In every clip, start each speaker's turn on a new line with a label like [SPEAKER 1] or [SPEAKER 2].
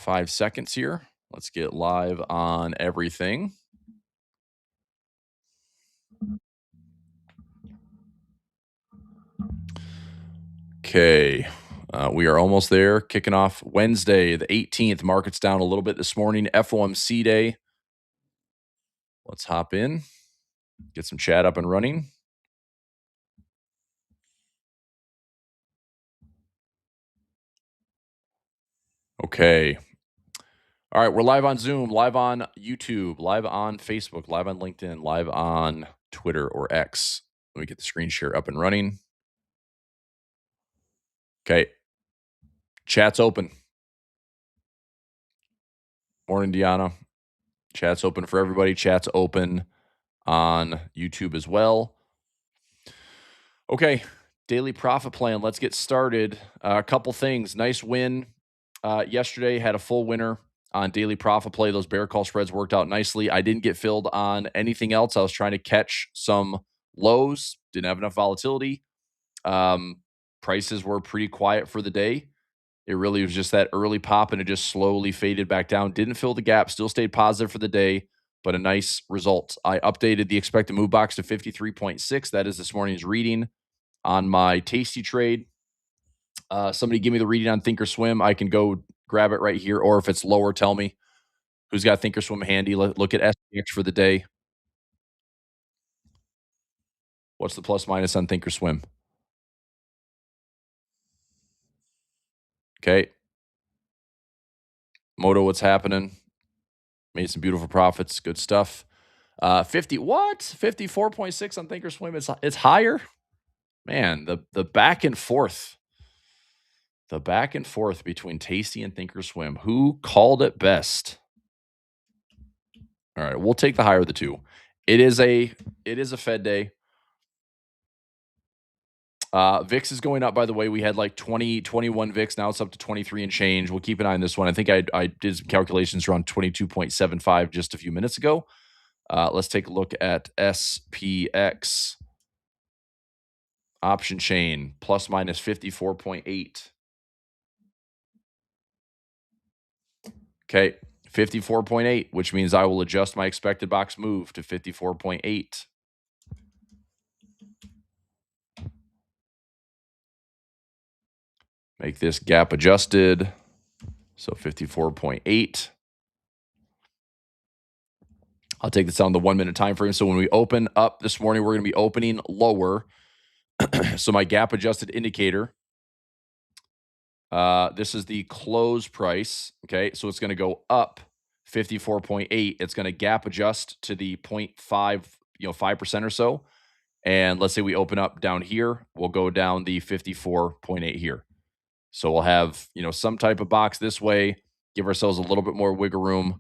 [SPEAKER 1] 5 seconds here. Let's get live on everything. Okay. We are almost there. Kicking off Wednesday, the 18th. Market's down a little bit this morning. FOMC day. Let's hop in, get some chat up and running. Okay. All right. We're live on Zoom, live on YouTube, live on Facebook, live on LinkedIn, live on Twitter or X. Let me get the screen share up and running. Okay. Chat's open. Morning, Deanna. Chat's open for everybody. Chat's open on YouTube as well. Okay, daily profit plan. Let's get started. A couple things. Nice win yesterday. Had a full winner on daily profit play. Those bear call spreads worked out nicely. I didn't get filled on anything else. I was trying to catch some lows. Didn't have enough volatility. Prices were pretty quiet for the day. It really was just that early pop, and it just slowly faded back down. Didn't fill the gap. Still stayed positive for the day, but a nice result. I updated the expected move box to 53.6. That is this morning's reading on my Tasty trade. Somebody give me the reading on Thinkorswim. I can go grab it right here, or if it's lower, tell me. Who's got Thinkorswim handy? Look at SPX for the day. What's the plus minus on Thinkorswim? Okay. Moto, what's happening? Made some beautiful profits. Good stuff. 54.6 on Thinkorswim. It's higher. Man, the back and forth. The back and forth between Tasty and Thinkorswim. Who called it best? All right, we'll take the higher of the two. It is a Fed day. VIX is going up, by the way. We had like 21 VIX. Now it's up to 23 and change. We'll keep an eye on this one. I think I did some calculations around 22.75 just a few minutes ago. Let's take a look at SPX. Option chain, plus minus 54.8. Okay, 54.8, which means I will adjust my expected box move to 54.8. Make this gap adjusted. So 54.8. I'll take this on the 1 minute time frame. So when we open up this morning, we're going to be opening lower. So my gap adjusted indicator. This is the close price. Okay. So it's going to go up 54.8. It's going to gap adjust to the 0.5, 5% or so. And let's say we open up down here, we'll go down the 54.8 here. So we'll have, some type of box this way, give ourselves a little bit more wiggle room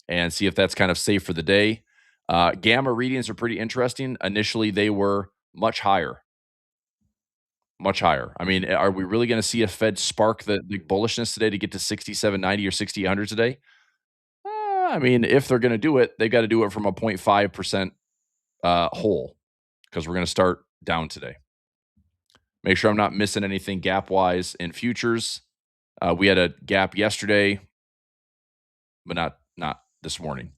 [SPEAKER 1] and see if that's kind of safe for the day. Gamma readings are pretty interesting. Initially, they were much higher. Much higher. I mean, are we really going to see a Fed spark the bullishness today to get to 67.90 or 6800 today? I mean, if they're going to do it, they got to do it from a 0.5% hole, because we're going to start down today. Make sure I'm not missing anything gap-wise in futures. We had a gap yesterday, but not this morning.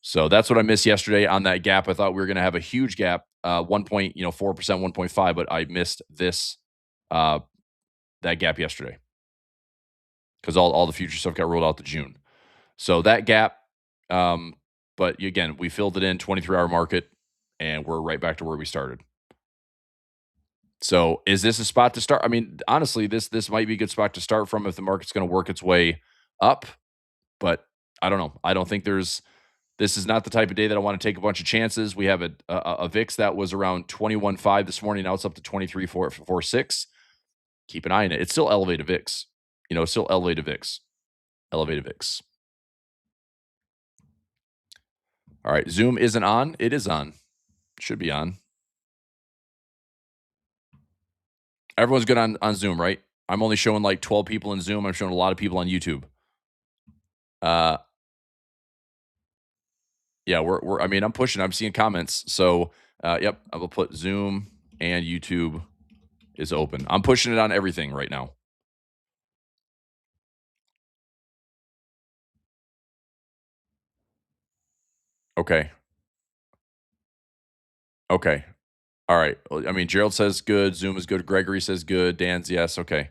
[SPEAKER 1] So that's what I missed yesterday on that gap. I thought we were going to have a huge gap, 4%, 1.5, but I missed this that gap yesterday because all the future stuff got rolled out to June. So that gap, but again, we filled it in 23-hour market, and we're right back to where we started. So is this a spot to start? I mean, honestly, this might be a good spot to start from if the market's going to work its way up, but I don't know. I don't think this is not the type of day that I want to take a bunch of chances. We have a VIX that was around 21.5 this morning. Now it's up to 23.46. Keep an eye on it. It's still elevated VIX. It's still elevated VIX. Elevated VIX. All right. Zoom isn't on. It is on. Should be on. Everyone's good on Zoom, right? I'm only showing like 12 people in Zoom. I'm showing a lot of people on YouTube. Yeah, I'm pushing. I'm seeing comments. So, yep, I will put Zoom and YouTube is open. I'm pushing it on everything right now. Okay. Okay. All right. Well, I mean, Gerald says good. Zoom is good. Gregory says good. Dan's yes. Okay.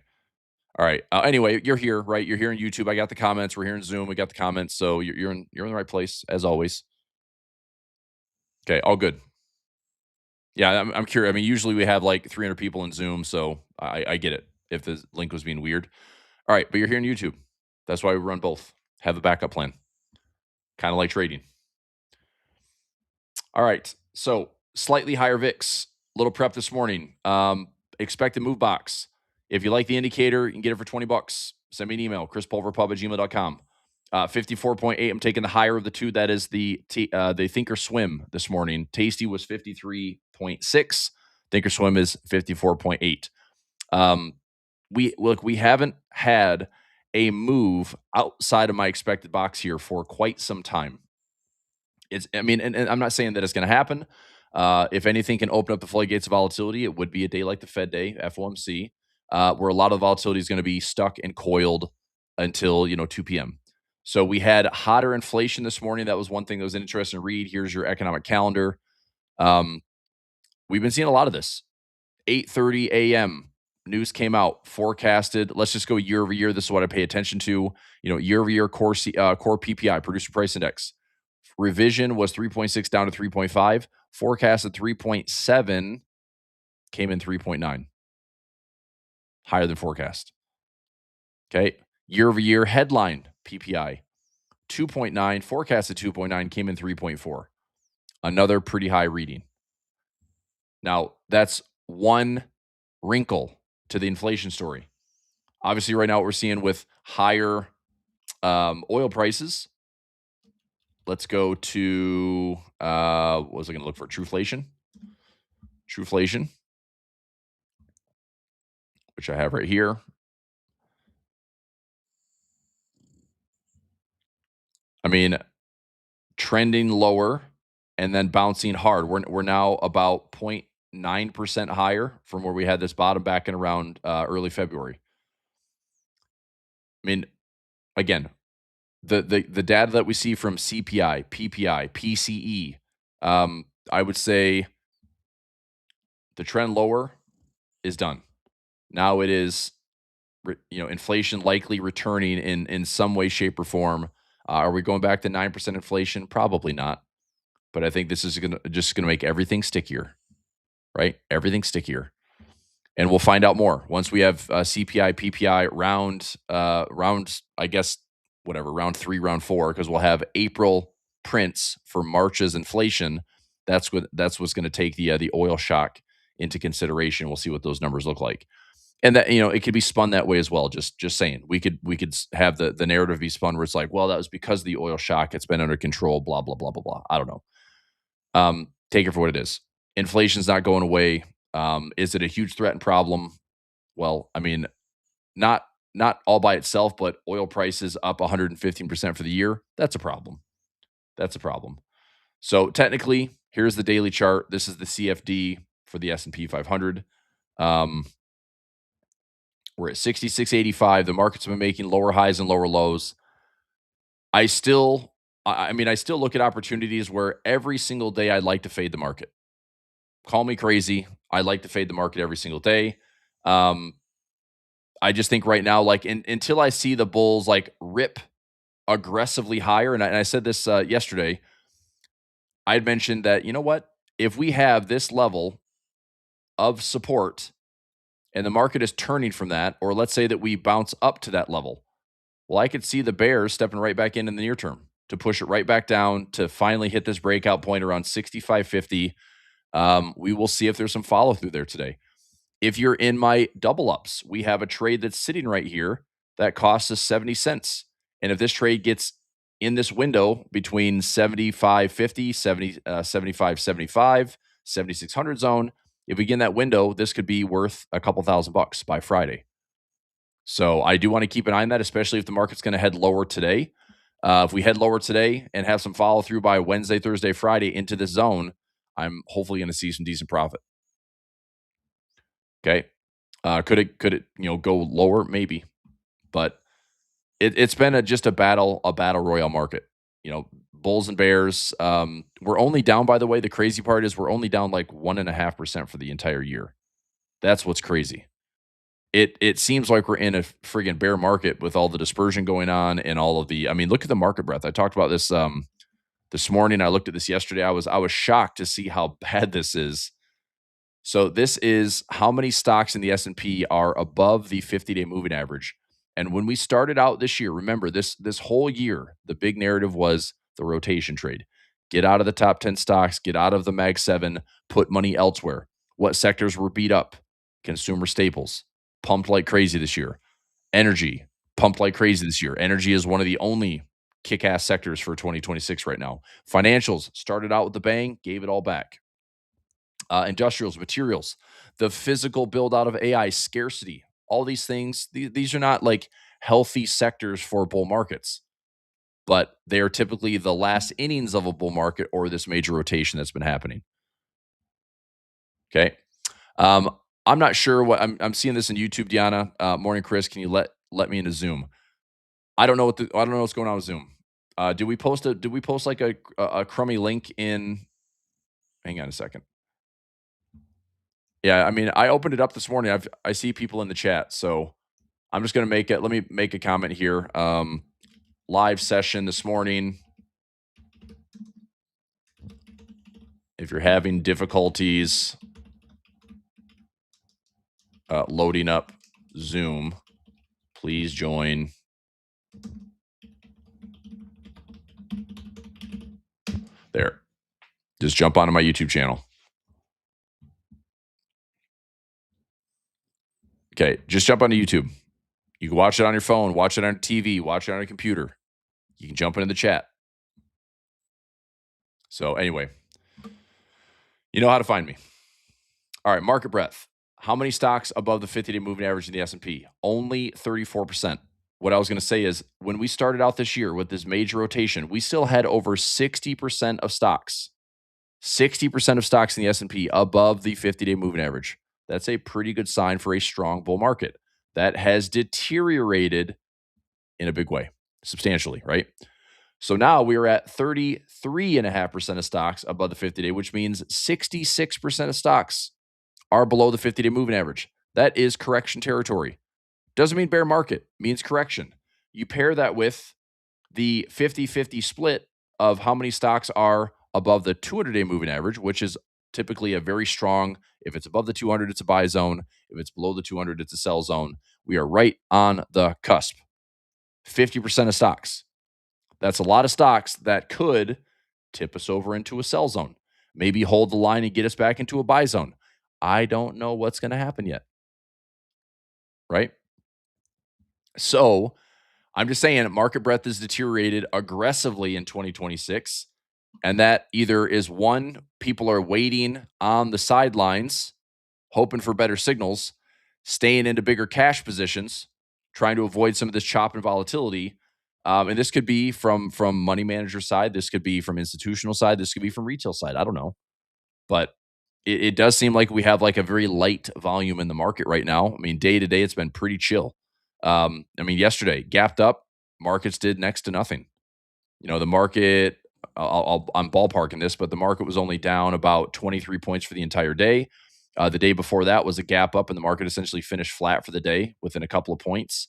[SPEAKER 1] All right. Anyway, you're here, right? You're here on YouTube. I got the comments. We're here in Zoom. We got the comments. So you're in the right place as always. Okay. All good. Yeah. I'm curious. I mean, usually we have like 300 people in Zoom, so I get it if the link was being weird. All right, but you're here on YouTube. That's why we run both. Have a backup plan. Kind of like trading. All right. So slightly higher VIX. Little prep this morning. Expected move box. If you like the indicator, you can get it for $20. Send me an email, chrispulverpub@gmail.com. 54.8. I'm taking the higher of the two. That is the Thinkorswim this morning. Tasty was 53.6. Thinkorswim is 54.8. We haven't had a move outside of my expected box here for quite some time. And I'm not saying that it's going to happen. If anything can open up the floodgates of volatility, it would be a day like the Fed day, FOMC, where a lot of volatility is going to be stuck and coiled until 2 p.m. So we had hotter inflation this morning. That was one thing that was interesting to read. Here's your economic calendar. Um, we've been seeing a lot of this. 8:30 a.m. news came out, forecasted. Let's just go year over year. This is what I pay attention to. Year over year core PPI, producer price index. Revision was 3.6 down to 3.5. Forecasted 3.7, came in 3.9. Higher than forecast. Okay. Year over year headline PPI 2.9, forecasted 2.9, came in 3.4. Another pretty high reading. Now, that's one wrinkle to the inflation story. Obviously, right now, what we're seeing with higher oil prices. Let's go to, what was I going to look for? Trueflation, which I have right here. I mean, trending lower and then bouncing hard. We're now about 0.9% higher from where we had this bottom back in around early February. I mean, again, the data that we see from CPI, PPI, PCE, I would say the trend lower is done. Now it is, inflation likely returning in some way, shape, or form. Are we going back to 9% inflation? Probably not. But I think this is just gonna make everything stickier, right? Everything stickier, and we'll find out more once we have CPI, PPI round. I guess whatever round 3, round 4, because we'll have April prints for March's inflation. What's going to take the oil shock into consideration. We'll see what those numbers look like. And that it could be spun that way as well. Just saying, we could have the narrative be spun where it's like, well, that was because of the oil shock. It's been under control. Blah blah blah blah blah. I don't know. Take it for what it is. Inflation's not going away. Is it a huge threat and problem? Well, I mean, not not all by itself, but oil prices up 115% for the year. That's a problem. That's a problem. So technically, here's the daily chart. This is the CFD for the S&P 500. Um, we're at 66.85. The markets have been making lower highs and lower lows. I still, I mean, I still look at opportunities where every single day I'd like to fade the market. Call me crazy. I like to fade the market every single day. Um, I just think right now, like until I see the bulls like rip aggressively higher, and I said this yesterday, I'd mentioned that what, if we have this level of support and the market is turning from that, or let's say that we bounce up to that level, well, I could see the bears stepping right back in the near term to push it right back down to finally hit this breakout point around 65.50. We will see if there's some follow through there today. If you're in my double ups, we have a trade that's sitting right here that costs us 70 cents. And if this trade gets in this window between 75.50, 75.75, 7600 zone, if we get in that window, this could be worth a couple $1,000 by Friday. So I do want to keep an eye on that, especially if the market's going to head lower today. If we head lower today and have some follow through by Wednesday, Thursday, Friday into this zone, I'm hopefully going to see some decent profit. Okay. Could it go lower? Maybe, but it's been just a battle royale market. bulls and bears. We're only down, by the way. The crazy part is we're only down like 1.5% for the entire year. That's what's crazy. It seems like we're in a friggin' bear market with all the dispersion going on and all of the. I mean, look at the market breadth. I talked about this this morning. I looked at this yesterday. I was shocked to see how bad this is. So this is how many stocks in the S&P are above the 50-day moving average. And when we started out this year, remember this whole year, the big narrative was the rotation trade. Get out of the top 10 stocks, get out of the Mag 7, put money elsewhere. What sectors were beat up? Consumer staples, pumped like crazy this year. Energy, pumped like crazy this year. Energy is one of the only kick-ass sectors for 2026 right now. Financials started out with a bang, gave it all back. Industrials, materials, the physical build out of AI, scarcity, all these things. These are not like healthy sectors for bull markets, but they are typically the last innings of a bull market or this major rotation that's been happening. Okay. I'm not sure what I'm seeing this in YouTube, Diana. Morning, Chris. Can you let me into Zoom? I don't know I don't know what's going on with Zoom. Did we post like a crummy link in? Hang on a second. Yeah, I mean, I opened it up this morning. I see people in the chat, so I'm just gonna make it. Let me make a comment here. Live session this morning. If you're having difficulties loading up Zoom, please join. There. Just jump onto my YouTube channel. Okay, just jump onto YouTube. You can watch it on your phone, watch it on TV, watch it on a computer. You can jump into the chat. So anyway, you know how to find me. All right, market breadth. How many stocks above the 50-day moving average in the S&P? Only 34%. What I was going to say is when we started out this year with this major rotation, we still had over 60% of stocks. 60% of stocks in the S&P above the 50-day moving average. That's a pretty good sign for a strong bull market. That has deteriorated in a big way, substantially, right? So now we are at 33.5% of stocks above the 50-day, which means 66% of stocks are below the 50-day moving average. That is correction territory. Doesn't mean bear market, means correction. You pair that with the 50-50 split of how many stocks are above the 200-day moving average, which is typically a very strong, if it's above the 200, it's a buy zone. If it's below the 200, it's a sell zone. We are right on the cusp. 50% of stocks. That's a lot of stocks that could tip us over into a sell zone. Maybe hold the line and get us back into a buy zone. I don't know what's going to happen yet. Right? So I'm just saying market breadth is deteriorated aggressively in 2026. And that either is one, people are waiting on the sidelines, hoping for better signals, staying into bigger cash positions, trying to avoid some of this chop and volatility. And this could be from money manager side. This could be from institutional side. This could be from retail side. I don't know. But it does seem like we have like a very light volume in the market right now. I mean, day to day, it's been pretty chill. I mean, yesterday, gapped up, markets did next to nothing. You know, the market, I'm ballparking this, but the market was only down about 23 points for the entire day. The day before that was a gap up, and the market essentially finished flat for the day within a couple of points.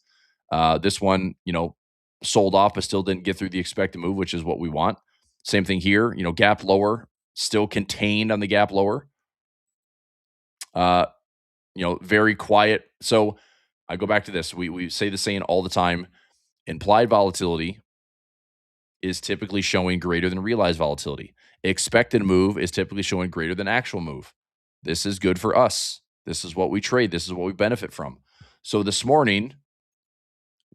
[SPEAKER 1] This one, you know, sold off, but still didn't get through the expected move, which is what we want. Same thing here, you know, gap lower, still contained on the gap lower. You know, very quiet. So I go back to this. We say the saying all the time. Implied volatility is typically showing greater than realized volatility. Expected move is typically showing greater than actual move. This is good for us. This is what we trade. This is what we benefit from. So this morning,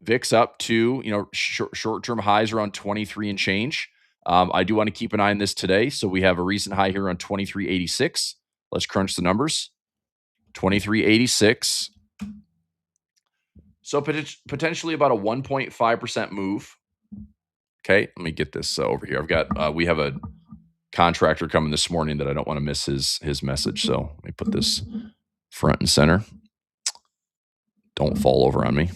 [SPEAKER 1] VIX up to, you know, short-term highs around 23 and change. I do want to keep an eye on this today. So we have a recent high here on 23.86. Let's crunch the numbers. 23.86. So potentially about a 1.5% move. Okay, let me get this over here. I've got we have a contractor coming this morning that I don't want to miss his message. So let me put this front and center. Don't fall over on me.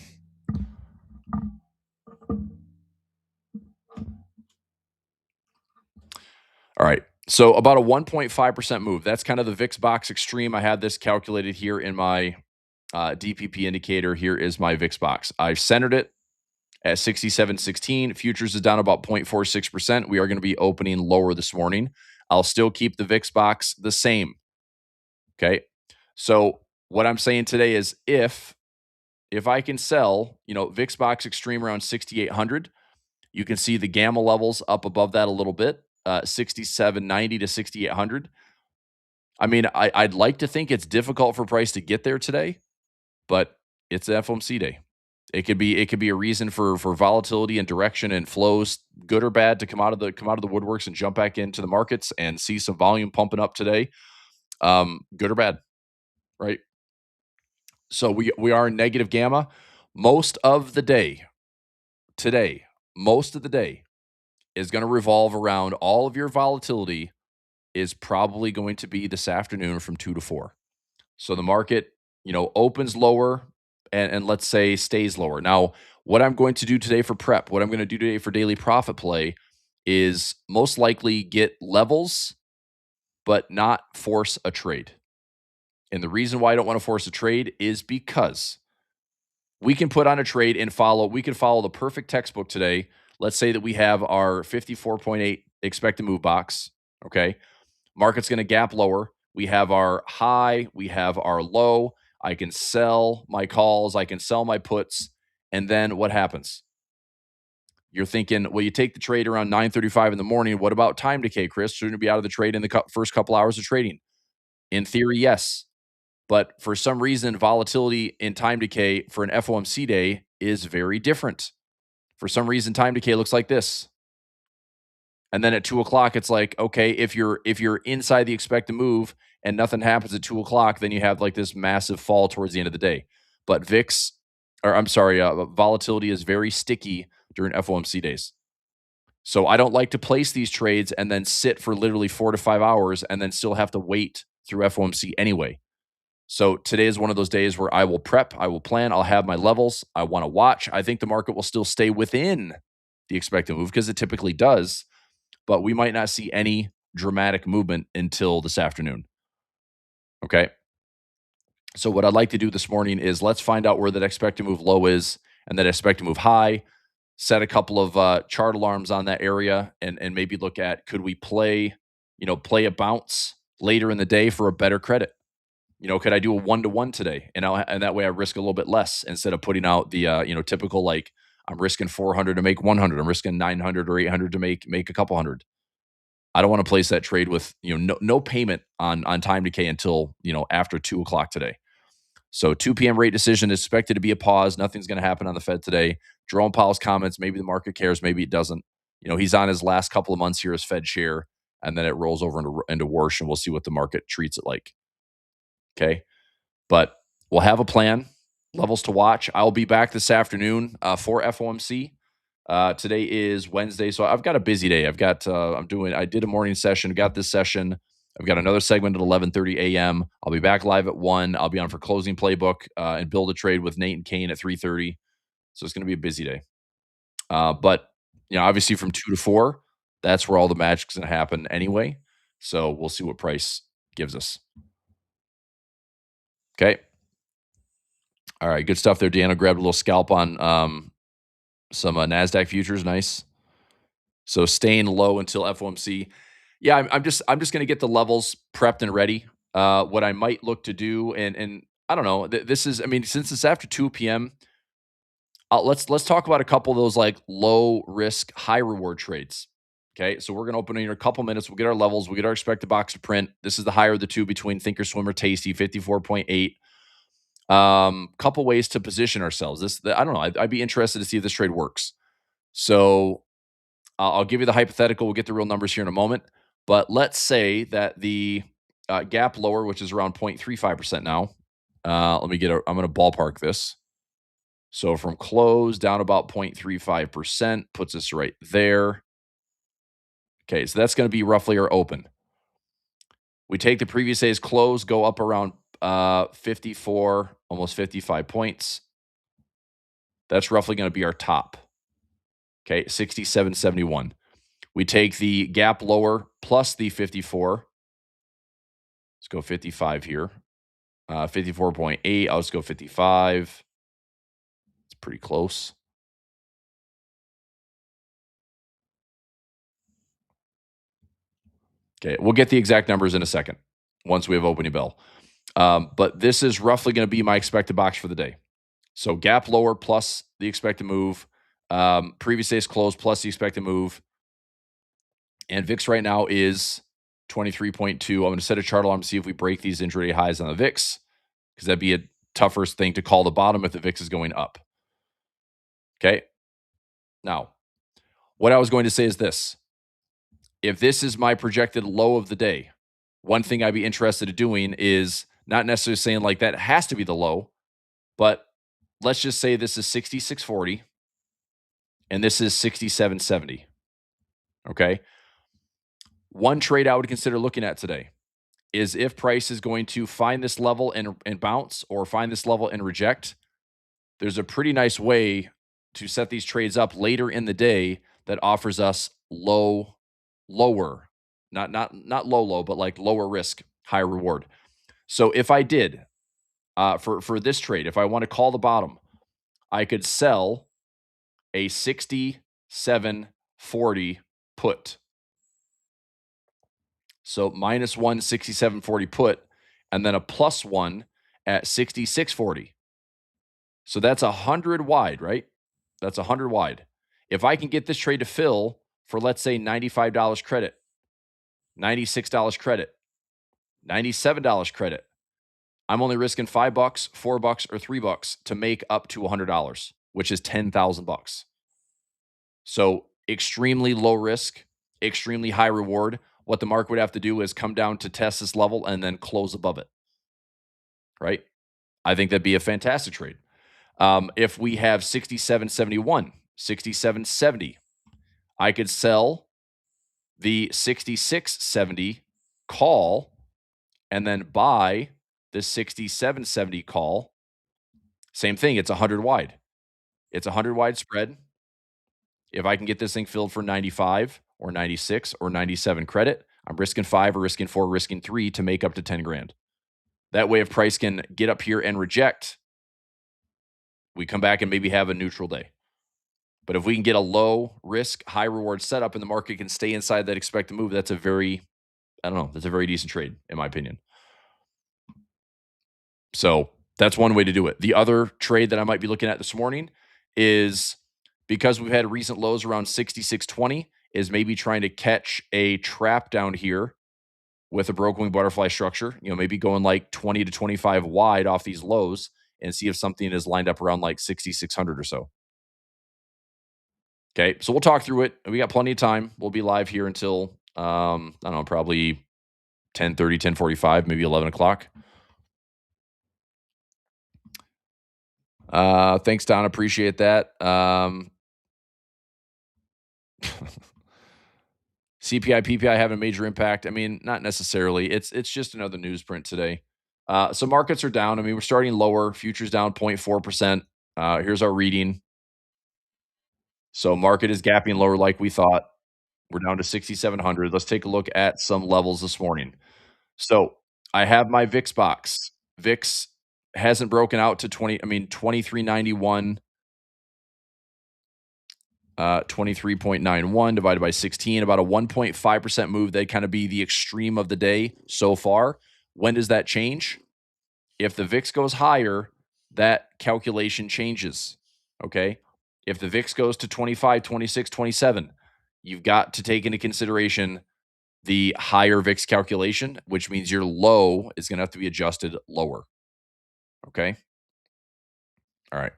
[SPEAKER 1] All right. So about a 1.5% move. That's kind of the VIX box extreme. I had this calculated here in my DPP indicator. Here is my VIX box. I've centered it at 67.16. Futures is down about 0.46%. We are going to be opening lower this morning. I'll still keep the VIX box the same. Okay. So what I'm saying today is if I can sell, VIX box extreme around 6,800, you can see the gamma levels up above that a little bit, 6790 to 6,800. I mean, I'd like to think it's difficult for price to get there today, but it's FOMC day. It could be a reason for volatility and direction and flows, good or bad, to come out of the woodworks and jump back into the markets and see some volume pumping up today. Good or bad, right? So we are in negative gamma most of the day today. Most of the day is going to revolve around all of your volatility is probably going to be this afternoon from 2 to 4. So the market, opens lower and let's say stays lower. Now, what I'm going to do today for prep, what I'm going to do today for daily profit play is most likely get levels, but not force a trade. And the reason why I don't want to force a trade is because we can put on a trade and we can follow the perfect textbook today. Let's say that we have our 54.8 expected move box. Okay. Market's going to gap lower. We have our high, we have our low. I can sell my calls, I can sell my puts. And then what happens? You're thinking, well, you take the trade around 9:35 in the morning. What about time decay, Chris? Shouldn't it be out of the trade in the first couple hours of trading? In theory, yes. But for some reason, volatility in time decay for an FOMC day is very different. For some reason, time decay looks like this. And then at 2 o'clock, it's like, okay, if you're inside the expected move and nothing happens at 2 o'clock, then you have like this massive fall towards the end of the day. But volatility is very sticky during FOMC days. So I don't like to place these trades and then sit for literally 4 to 5 hours and then still have to wait through FOMC anyway. So today is one of those days where I will prep, I will plan, I'll have my levels, I want to watch. I think the market will still stay within the expected move because it typically does, but we might not see any dramatic movement until this afternoon. Okay. So what I'd like to do this morning is let's find out where that expected move low is and that expected move high. Set a couple of chart alarms on that area and maybe look at could we play a bounce later in the day for a better credit. Could I do a 1-to-1 today? And that way I risk a little bit less instead of putting out the typical like I'm risking 400 to make 100. I'm risking 900 or 800 to make a couple hundred. I don't want to place that trade with no payment on time decay until after 2 o'clock today. So 2 p.m. rate decision is expected to be a pause. Nothing's going to happen on the Fed today. Jerome Powell's comments, maybe the market cares, maybe it doesn't. He's on his last couple of months here as Fed chair, and then it rolls over into worse, and we'll see what the market treats it like. Okay, but we'll have a plan, levels to watch. I'll be back this afternoon for FOMC. Today is Wednesday, so I've got a busy day. I did a morning session, got this session. I've got another segment at 11:30 a.m. I'll be back live at 1. I'll be on for closing playbook and build a trade with Nate and Kane at 3:30. So it's going to be a busy day. But obviously from 2 to 4, that's where all the magic's going to happen anyway. So we'll see what price gives us. Okay. All right, good stuff there. Deanna grabbed a little scalp on some NASDAQ futures. Nice. So staying low until FOMC. Yeah, I'm just going to get the levels prepped and ready. What I might look to do, and I don't know. This is, I mean, since it's after 2 p.m., let's talk about a couple of those like low risk, high reward trades. Okay, so we're going to open in a couple minutes. We'll get our levels. We'll get our expected box to print. This is the higher of the two between Thinkorswim Tasty, 54.8. Couple ways to position ourselves. I don't know. I'd be interested to see if this trade works. So I'll give you the hypothetical. We'll get the real numbers here in a moment. But let's say that the gap lower, which is around 0.35% now. I'm going to ballpark this. So from close down about 0.35% puts us right there. Okay, so that's going to be roughly our open. We take the previous day's close, go up around 54, almost 55 points. That's roughly going to be our top. Okay, 67.71. We take the gap lower plus the 54. Let's go 55 here. 54.8. I'll just go 55. It's pretty close. Okay, we'll get the exact numbers in a second once we have opening bell. But this is roughly going to be my expected box for the day. So gap lower plus the expected move, previous day's close plus the expected move, and VIX right now is 23.2. I'm going to set a chart alarm to see if we break these intraday highs on the VIX, because that'd be a tougher thing to call the bottom if the VIX is going up. Okay. Now, what I was going to say is this. If this is my projected low of the day, one thing I'd be interested in doing is not necessarily saying like that has to be the low, but let's just say this is 66.40 and this is 67.70. Okay. One trade I would consider looking at today is if price is going to find this level and bounce, or find this level and reject. There's a pretty nice way to set these trades up later in the day that offers us lower, not low, but like lower risk, higher reward. So if I did for this trade, if I want to call the bottom, I could sell a 67.40 put. So -1 67.40 put, and then a +1 at 66.40. So that's 100 wide, right? That's 100 wide. If I can get this trade to fill for, let's say, $95 credit, $96 credit, $97 credit, I'm only risking $5, $4, or $3 to make up to $100, which is $10,000. So extremely low risk, extremely high reward. What the market would have to do is come down to test this level and then close above it, right? I think that'd be a fantastic trade. If we have 67.71, 67.70, I could sell the 66.70 call and then buy the 67.70 call. Same thing. It's 100 wide. It's 100 wide spread. If I can get this thing filled for 95 or 96 or 97 credit, I'm risking 5 or risking 4, risking 3 to make up to 10 grand. That way, if price can get up here and reject, we come back and maybe have a neutral day. But if we can get a low risk, high reward setup and the market can stay inside that expected move, that's a very, that's a very decent trade, in my opinion. So that's one way to do it. The other trade that I might be looking at this morning is, because we've had recent lows around 66.20, is maybe trying to catch a trap down here with a broken wing butterfly structure, maybe going like 20 to 25 wide off these lows and see if something is lined up around like 6,600 or so. Okay, so we'll talk through it. We got plenty of time. We'll be live here until, I don't know, probably 10:30, 10:45, maybe 11 o'clock. Thanks, Don. Appreciate that. CPI, PPI having a major impact. I mean, not necessarily. It's just another newsprint today. So markets are down. I mean, we're starting lower. Futures down 0.4%. Here's our reading. So market is gapping lower like we thought. We're down to 6,700. Let's take a look at some levels this morning. So I have my VIX box. VIX hasn't broken out to 2391, 23.91 divided by 16, about a 1.5% move. That'd kind of be the extreme of the day so far. When does that change? If the VIX goes higher, that calculation changes. Okay. If the VIX goes to 25, 26, 27, you've got to take into consideration the higher VIX calculation, which means your low is going to have to be adjusted lower. Okay. All right.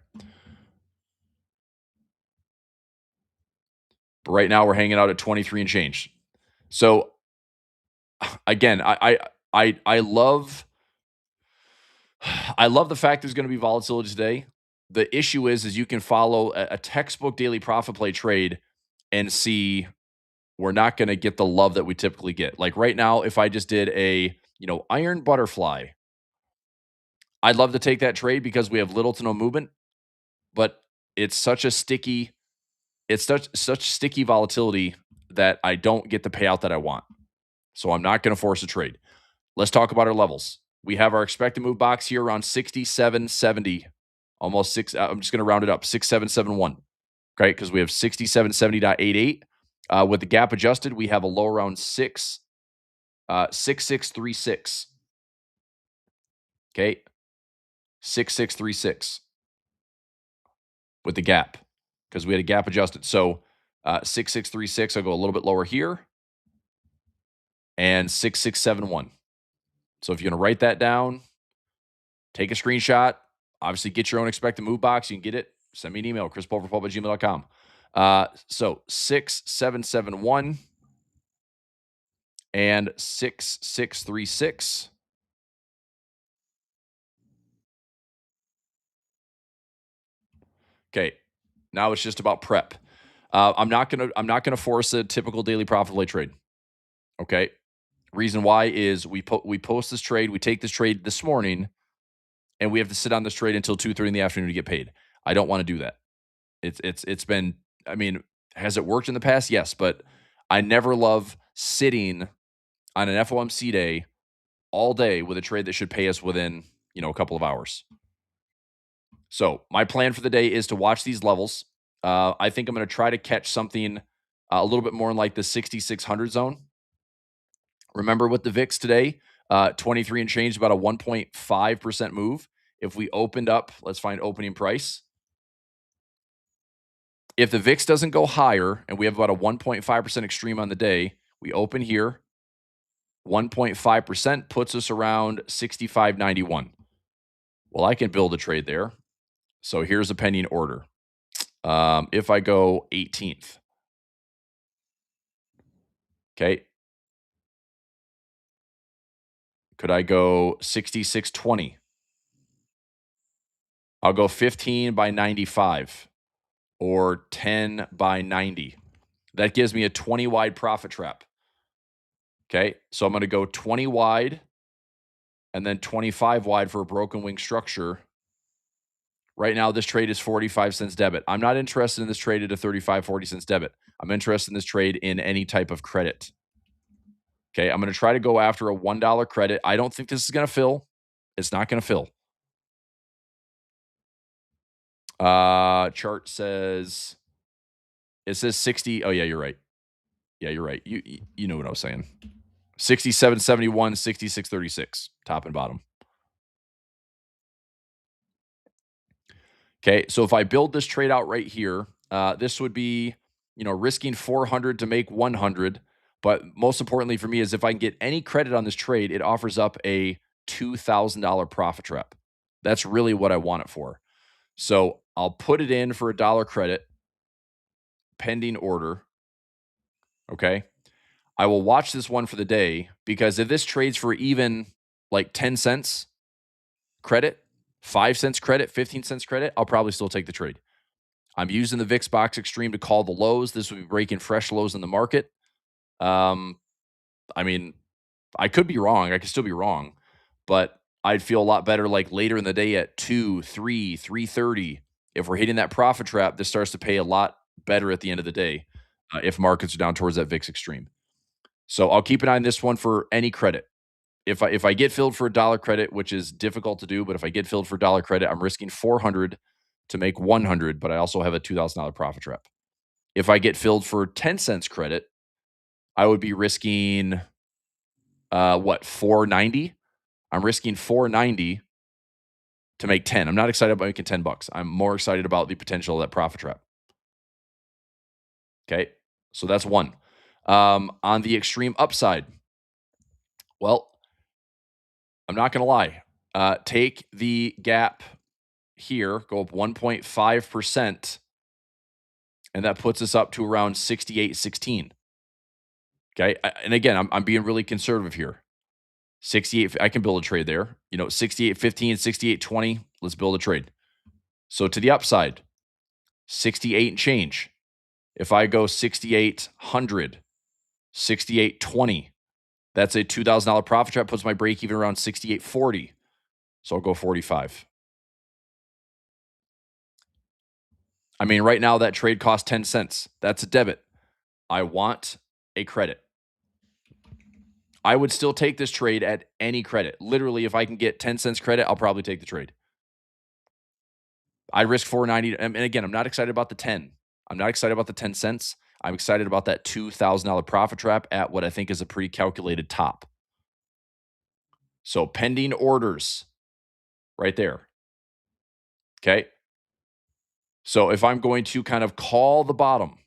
[SPEAKER 1] But right now we're hanging out at 23 and change. So again, I love the fact there's going to be volatility today. The issue is you can follow a textbook daily profit play trade and see we're not going to get the love that we typically get. Like right now, if I just did a, iron butterfly, I'd love to take that trade because we have little to no movement, but it's such sticky volatility that I don't get the payout that I want. So I'm not going to force a trade. Let's talk about our levels. We have our expected move box here around 67.70, almost six. I'm just going to round it up, 6771. Okay, because we have 6770.88. With the gap adjusted, we have a low around 6636. Okay, 6636 with the gap because we had a gap adjusted. So 6636, I'll go a little bit lower here, and 6671. So if you're going to write that down, take a screenshot, obviously get your own expected move box. You can get it. Send me an email, chrispulverpub@gmail.com. So 6771 and 6636. Okay, now it's just about prep. I'm not gonna force a typical daily profit play trade. Okay, reason why is we post this trade, we take this trade this morning, and we have to sit on this trade until 2:30 in the afternoon to get paid. I don't want to do that. It's been. I mean, has it worked in the past? Yes, but I never love sitting on an FOMC day all day with a trade that should pay us within a couple of hours. So my plan for the day is to watch these levels. I think I'm going to try to catch something a little bit more in like the 6,600 zone. Remember with the VIX today, 23 and change, about a 1.5% move. If we opened up, let's find opening price. If the VIX doesn't go higher and we have about a 1.5% extreme on the day, we open here. 1.5% puts us around 65.91. Well, I can build a trade there. So here's a pending order. If I go 18th, okay. Could I go 66.20? I'll go 15 by 95 or 10 by 90. That gives me a 20 wide profit trap. Okay, so I'm going to go 20 wide and then 25 wide for a broken wing structure. Right now, this trade is 45 cents debit. I'm not interested in this trade at a 35, 40 cents debit. I'm interested in this trade in any type of credit. Okay, I'm going to try to go after a $1 credit. I don't think this is going to fill. It's not going to fill. Chart says, it says 60. Oh, yeah, you're right. Yeah, you're right. You know what I was saying. 67.71, 66.36, top and bottom. Okay, so if I build this trade out right here, this would be, risking 400 to make 100. But most importantly for me is if I can get any credit on this trade, it offers up a $2,000 profit trap. That's really what I want it for. So I'll put it in for $1 credit, pending order. Okay. I will watch this one for the day because if this trades for even like 10 cents credit, 5 cents credit, 15 cents credit, I'll probably still take the trade. I'm using the VIX box extreme to call the lows. This would be breaking fresh lows in the market. I mean, I could be wrong. I could still be wrong, but I'd feel a lot better like later in the day at 2, 3, 3:30. If we're hitting that profit trap, this starts to pay a lot better at the end of the day if markets are down towards that VIX extreme. So I'll keep an eye on this one for any credit. If I get filled for $1 credit, which is difficult to do, but if I get filled for $1 credit, I'm risking 400 to make 100, but I also have a $2,000 profit trap. If I get filled for 10 cents credit, I would be risking 490. I'm risking 490 to make 10. I'm not excited about making $10. I'm more excited about the potential of that profit trap. Okay, so that's one. On the extreme upside, well, I'm not going to lie. Take the gap here, go up 1.5%, and that puts us up to around 68.16. Okay, and again, I'm being really conservative here. 68, I can build a trade there. 68.15, 68.20, let's build a trade. So to the upside, 68 and change. If I go 6,800, 68.20, that's a $2,000 profit trap, puts my break even around 68.40. So I'll go 45. I mean, right now that trade costs 10 cents. That's a debit. I want a credit. I would still take this trade at any credit. Literally, if I can get 10 cents credit, I'll probably take the trade. I risk 490. And again, I'm not excited about the 10. I'm not excited about the 10 cents. I'm excited about that $2,000 profit trap at what I think is a pretty calculated top. So pending orders right there. Okay. So if I'm going to kind of call the bottom,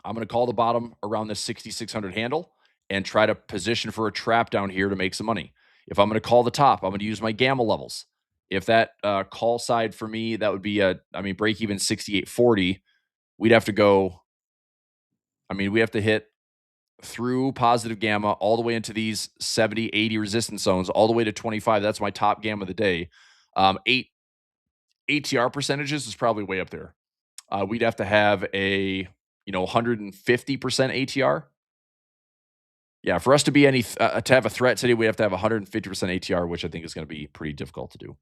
[SPEAKER 1] I'm going to call the bottom around the 6,600 handle and try to position for a trap down here to make some money. If I'm going to call the top, I'm going to use my gamma levels. If that call side for me, that would be break even 68.40. We'd have to go. We have to hit through positive gamma all the way into these 70, 80 resistance zones, all the way to 25. That's my top gamma of the day. 8 ATR percentages is probably way up there. We'd have to have a 150% ATR. Yeah, for us to be to have a threat today, we have to have 150% ATR, which I think is going to be pretty difficult to do.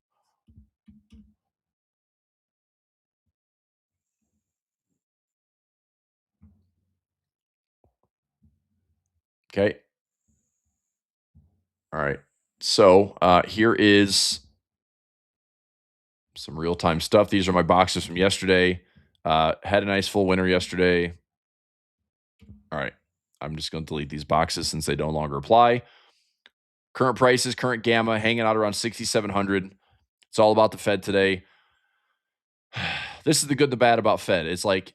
[SPEAKER 1] Okay. All right. So here is some real-time stuff. These are my boxes from yesterday. Had a nice full winner yesterday. All right. I'm just going to delete these boxes since they no longer apply. Current prices, current gamma, hanging out around 6,700. It's all about the Fed today. This is the good, the bad about Fed. It's like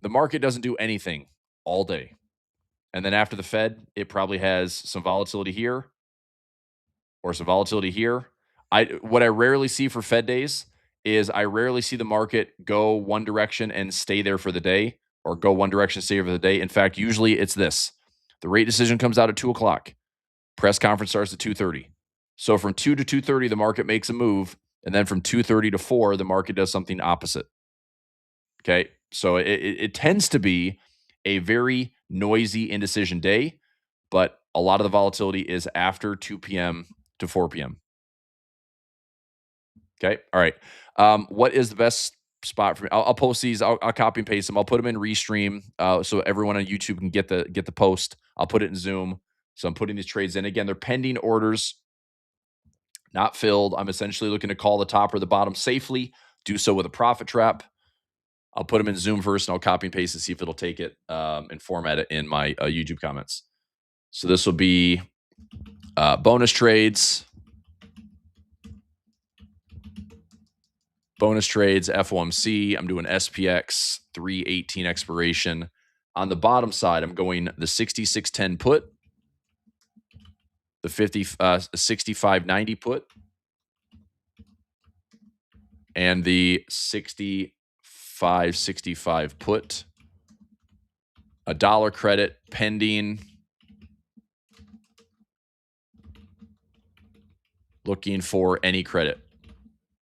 [SPEAKER 1] the market doesn't do anything all day. And then after the Fed, it probably has some volatility here or some volatility here. What I rarely see for Fed days is I rarely see the market go one direction and stay there for the day, or go one direction, stay there for the day. In fact, usually it's this. The rate decision comes out at 2 o'clock. Press conference starts at 2:30. So from 2 to 2:30, the market makes a move. And then from 2:30 to 4, the market does something opposite. Okay. So it tends to be a very noisy indecision day, but a lot of the volatility is after 2 p.m. to 4 p.m. Okay. All right. What is the best spot for me? I'll post these. I'll copy and paste them. I'll put them in Restream so everyone on YouTube can get the post. I'll put it in Zoom. So I'm putting these trades in. Again, they're pending orders, not filled. I'm essentially looking to call the top or the bottom safely, do so with a profit trap. I'll put them in Zoom first, and I'll copy and paste and see if it'll take it and format it in my YouTube comments. So this will be bonus trades. Bonus trades, FOMC. I'm doing SPX, 318 expiration. On the bottom side, I'm going the 6610 put, the 6590 put, and the 6565 put. A dollar credit pending. Looking for any credit.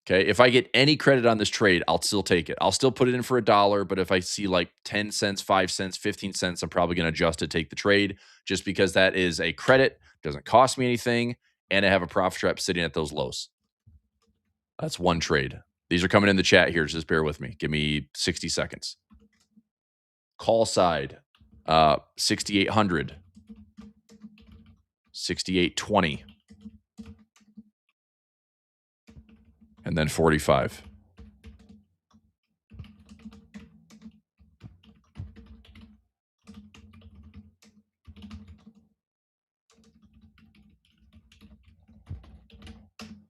[SPEAKER 1] Okay, if I get any credit on this trade, I'll still take it. I'll still put it in for $1, but if I see like 10 cents, 5 cents, 15 cents, I'm probably going to adjust to take the trade just because that is a credit, doesn't cost me anything, and I have a profit trap sitting at those lows. That's one trade. These are coming in the chat here. Just bear with me. Give me 60 seconds. Call side, 6,800, 6,820. And then 45.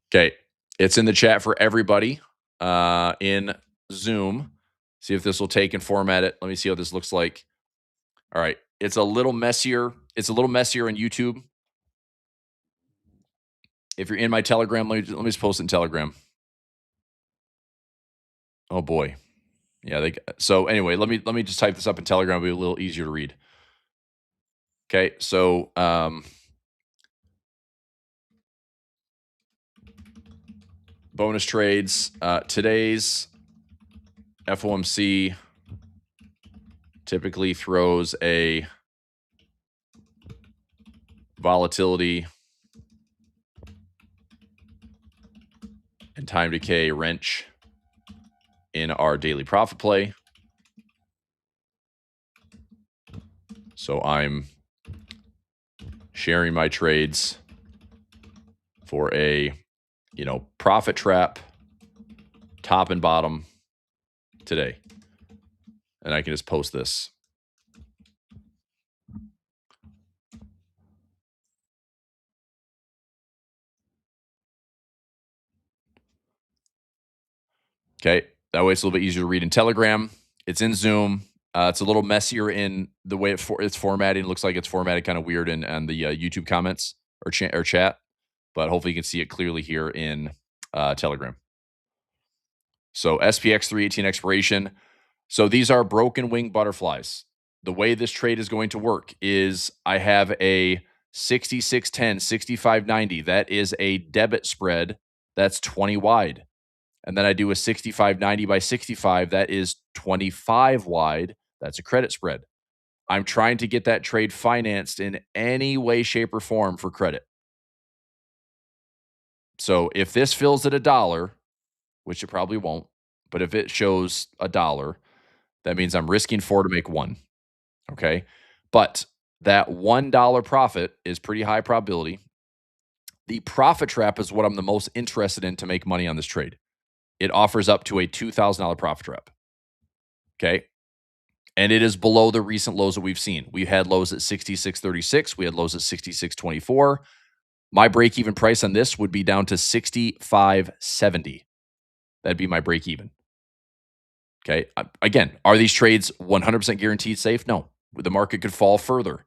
[SPEAKER 1] Okay. It's in the chat for everybody in Zoom. See if this will take and format it. Let me see how this looks like. All right. It's a little messier. It's a little messier on YouTube. If you're in my Telegram, let me just post it in Telegram. Oh boy. Yeah, so anyway, let me just type this up in Telegram. It'll be a little easier to read. Okay, so bonus trades. Today's FOMC typically throws a volatility and time decay wrench in our daily profit play. So I'm sharing my trades for a, profit trap, top and bottom today. And I can just post this. Okay. That way it's a little bit easier to read in Telegram. It's in Zoom. It's a little messier in the way it's formatting. It looks like it's formatted kind of weird in the YouTube comments or chat, but hopefully you can see it clearly here in Telegram. So SPX 318 expiration. So these are broken wing butterflies. The way this trade is going to work is I have a 6610, 6590. That is a debit spread. That's 20 wide. And then I do a 6590 by 65. That is 25 wide. That's a credit spread. I'm trying to get that trade financed in any way, shape, or form for credit. So if this fills at $1, which it probably won't, but if it shows $1, that means I'm risking 4 to make 1. Okay. But that $1 profit is pretty high probability. The profit trap is what I'm the most interested in to make money on this trade. It offers up to a $2,000 profit trap. Okay. And it is below the recent lows that we've seen. We had lows at 66.36. We had lows at 66.24. My break even price on this would be down to 65.70. That'd be my break even. Okay. Again, are these trades 100% guaranteed safe? No. The market could fall further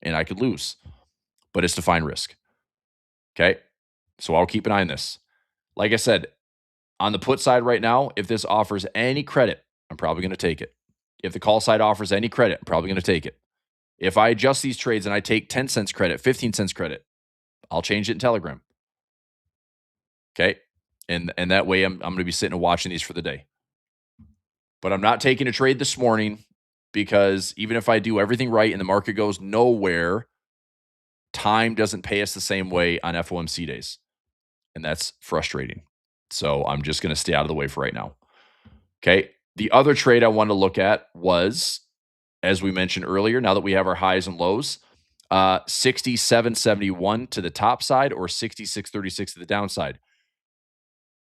[SPEAKER 1] and I could lose, but it's defined risk. Okay. So I'll keep an eye on this. Like I said, on the put side right now, if this offers any credit, I'm probably going to take it. If the call side offers any credit, I'm probably going to take it. If I adjust these trades and I take 10 cents credit, 15 cents credit, I'll change it in Telegram. Okay. And that way I'm going to be sitting and watching these for the day. But I'm not taking a trade this morning because even if I do everything right and the market goes nowhere, time doesn't pay us the same way on FOMC days. And that's frustrating. So I'm just going to stay out of the way for right now. Okay. The other trade I wanted to look at was, as we mentioned earlier, now that we have our highs and lows, 67.71 to the top side or 66.36 to the downside.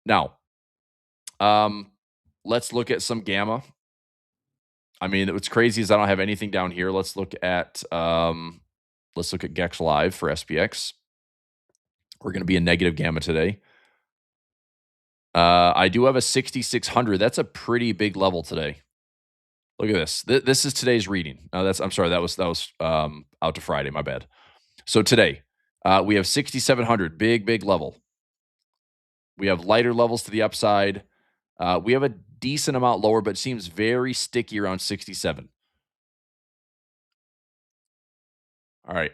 [SPEAKER 1] Now, let's look at some gamma. I mean, what's crazy is I don't have anything down here. Let's look at Gex Live for SPX. We're going to be in negative gamma today. I do have a 6600. That's a pretty big level today. Look at this. This is today's reading. I'm sorry. That was out to Friday. My bad. So today, we have 6700, big level. We have lighter levels to the upside. We have a decent amount lower, but it seems very sticky around 67. All right.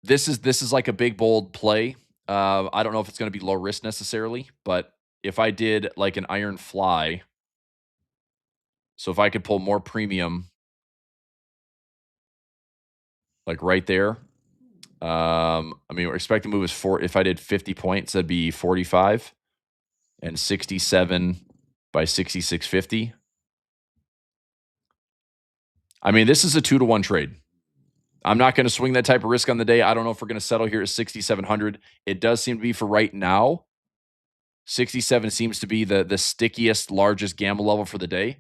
[SPEAKER 1] This is like a big bold play. I don't know if it's going to be low risk necessarily, but if I did like an iron fly, so if I could pull more premium, like right there, I mean, we're expecting to move is 4. If I did 50 points, that'd be 45 and 67 by 66.50. I mean, this is a 2-to-1 trade. I'm not going to swing that type of risk on the day. I don't know if we're going to settle here at 6,700. It does seem to be for right now. 67 seems to be the stickiest, largest gamble level for the day.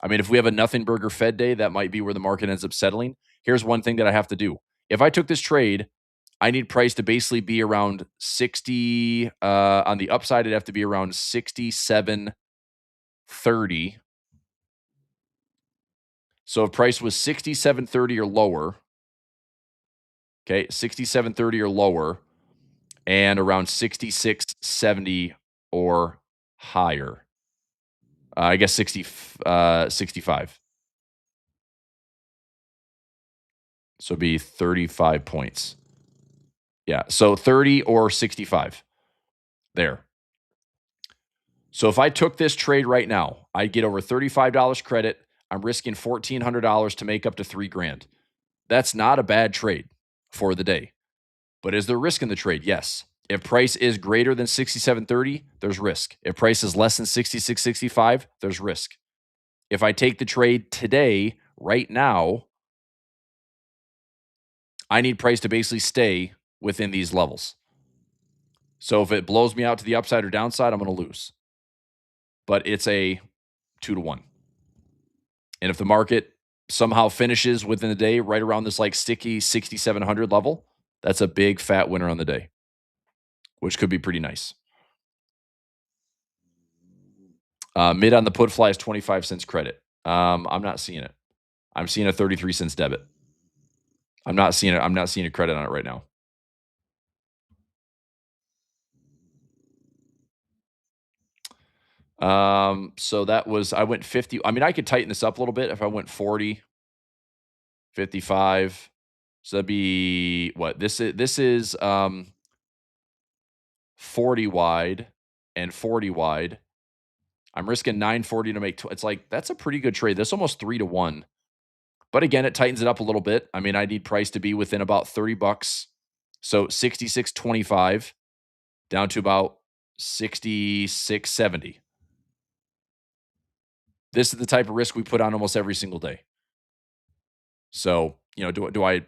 [SPEAKER 1] I mean, if we have a nothing burger Fed day, that might be where the market ends up settling. Here's one thing that I have to do. If I took this trade, I need price to basically be around 60. On the upside, it'd have to be around 67.30. So if price was 67.30 or lower, okay, 67.30 or lower, and around 66.70 or higher. I guess 65. So it'd be 35 points. Yeah, so 30 or 65 there. So if I took this trade right now, I'd get over $35 credit. I'm risking $1,400 to make up to $3,000. That's not a bad trade for the day. But is there risk in the trade? Yes. If price is greater than 67.30, there's risk. If price is less than 66.65, there's risk. If I take the trade today, right now, I need price to basically stay within these levels. So if it blows me out to the upside or downside, I'm going to lose. But it's a 2 to 1. And if the market somehow finishes within the day right around this like sticky 6,700 level, that's a big fat winner on the day, which could be pretty nice. Mid on the put fly is 25 cents credit. I'm not seeing it. I'm seeing a 33 cents debit. I'm not seeing it. I'm not seeing a credit on it right now. So that was, I went 50. I mean, I could tighten this up a little bit if I went 40, 55. So that'd be what this is 40 wide and 40 wide. I'm risking 940 to make it's like that's a pretty good trade. That's almost 3 to 1. But again, it tightens it up a little bit. I mean, I need price to be within about $30. So 66.25 down to about 66.70. This is the type of risk we put on almost every single day. So, do I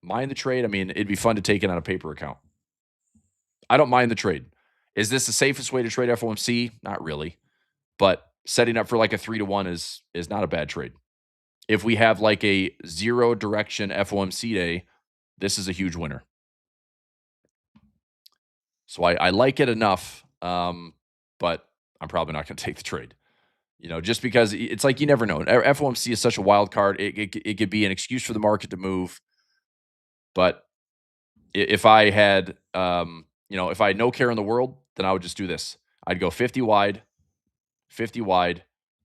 [SPEAKER 1] mind the trade? I mean, it'd be fun to take it on a paper account. I don't mind the trade. Is this the safest way to trade FOMC? Not really. But setting up for like a 3 to 1 is not a bad trade. If we have like a zero direction FOMC day, this is a huge winner. So I like it enough, but I'm probably not going to take the trade. Just because it's like you never know. FOMC is such a wild card. It could be an excuse for the market to move. But if I had, if I had no care in the world, then I would just do this. I'd go 50 wide,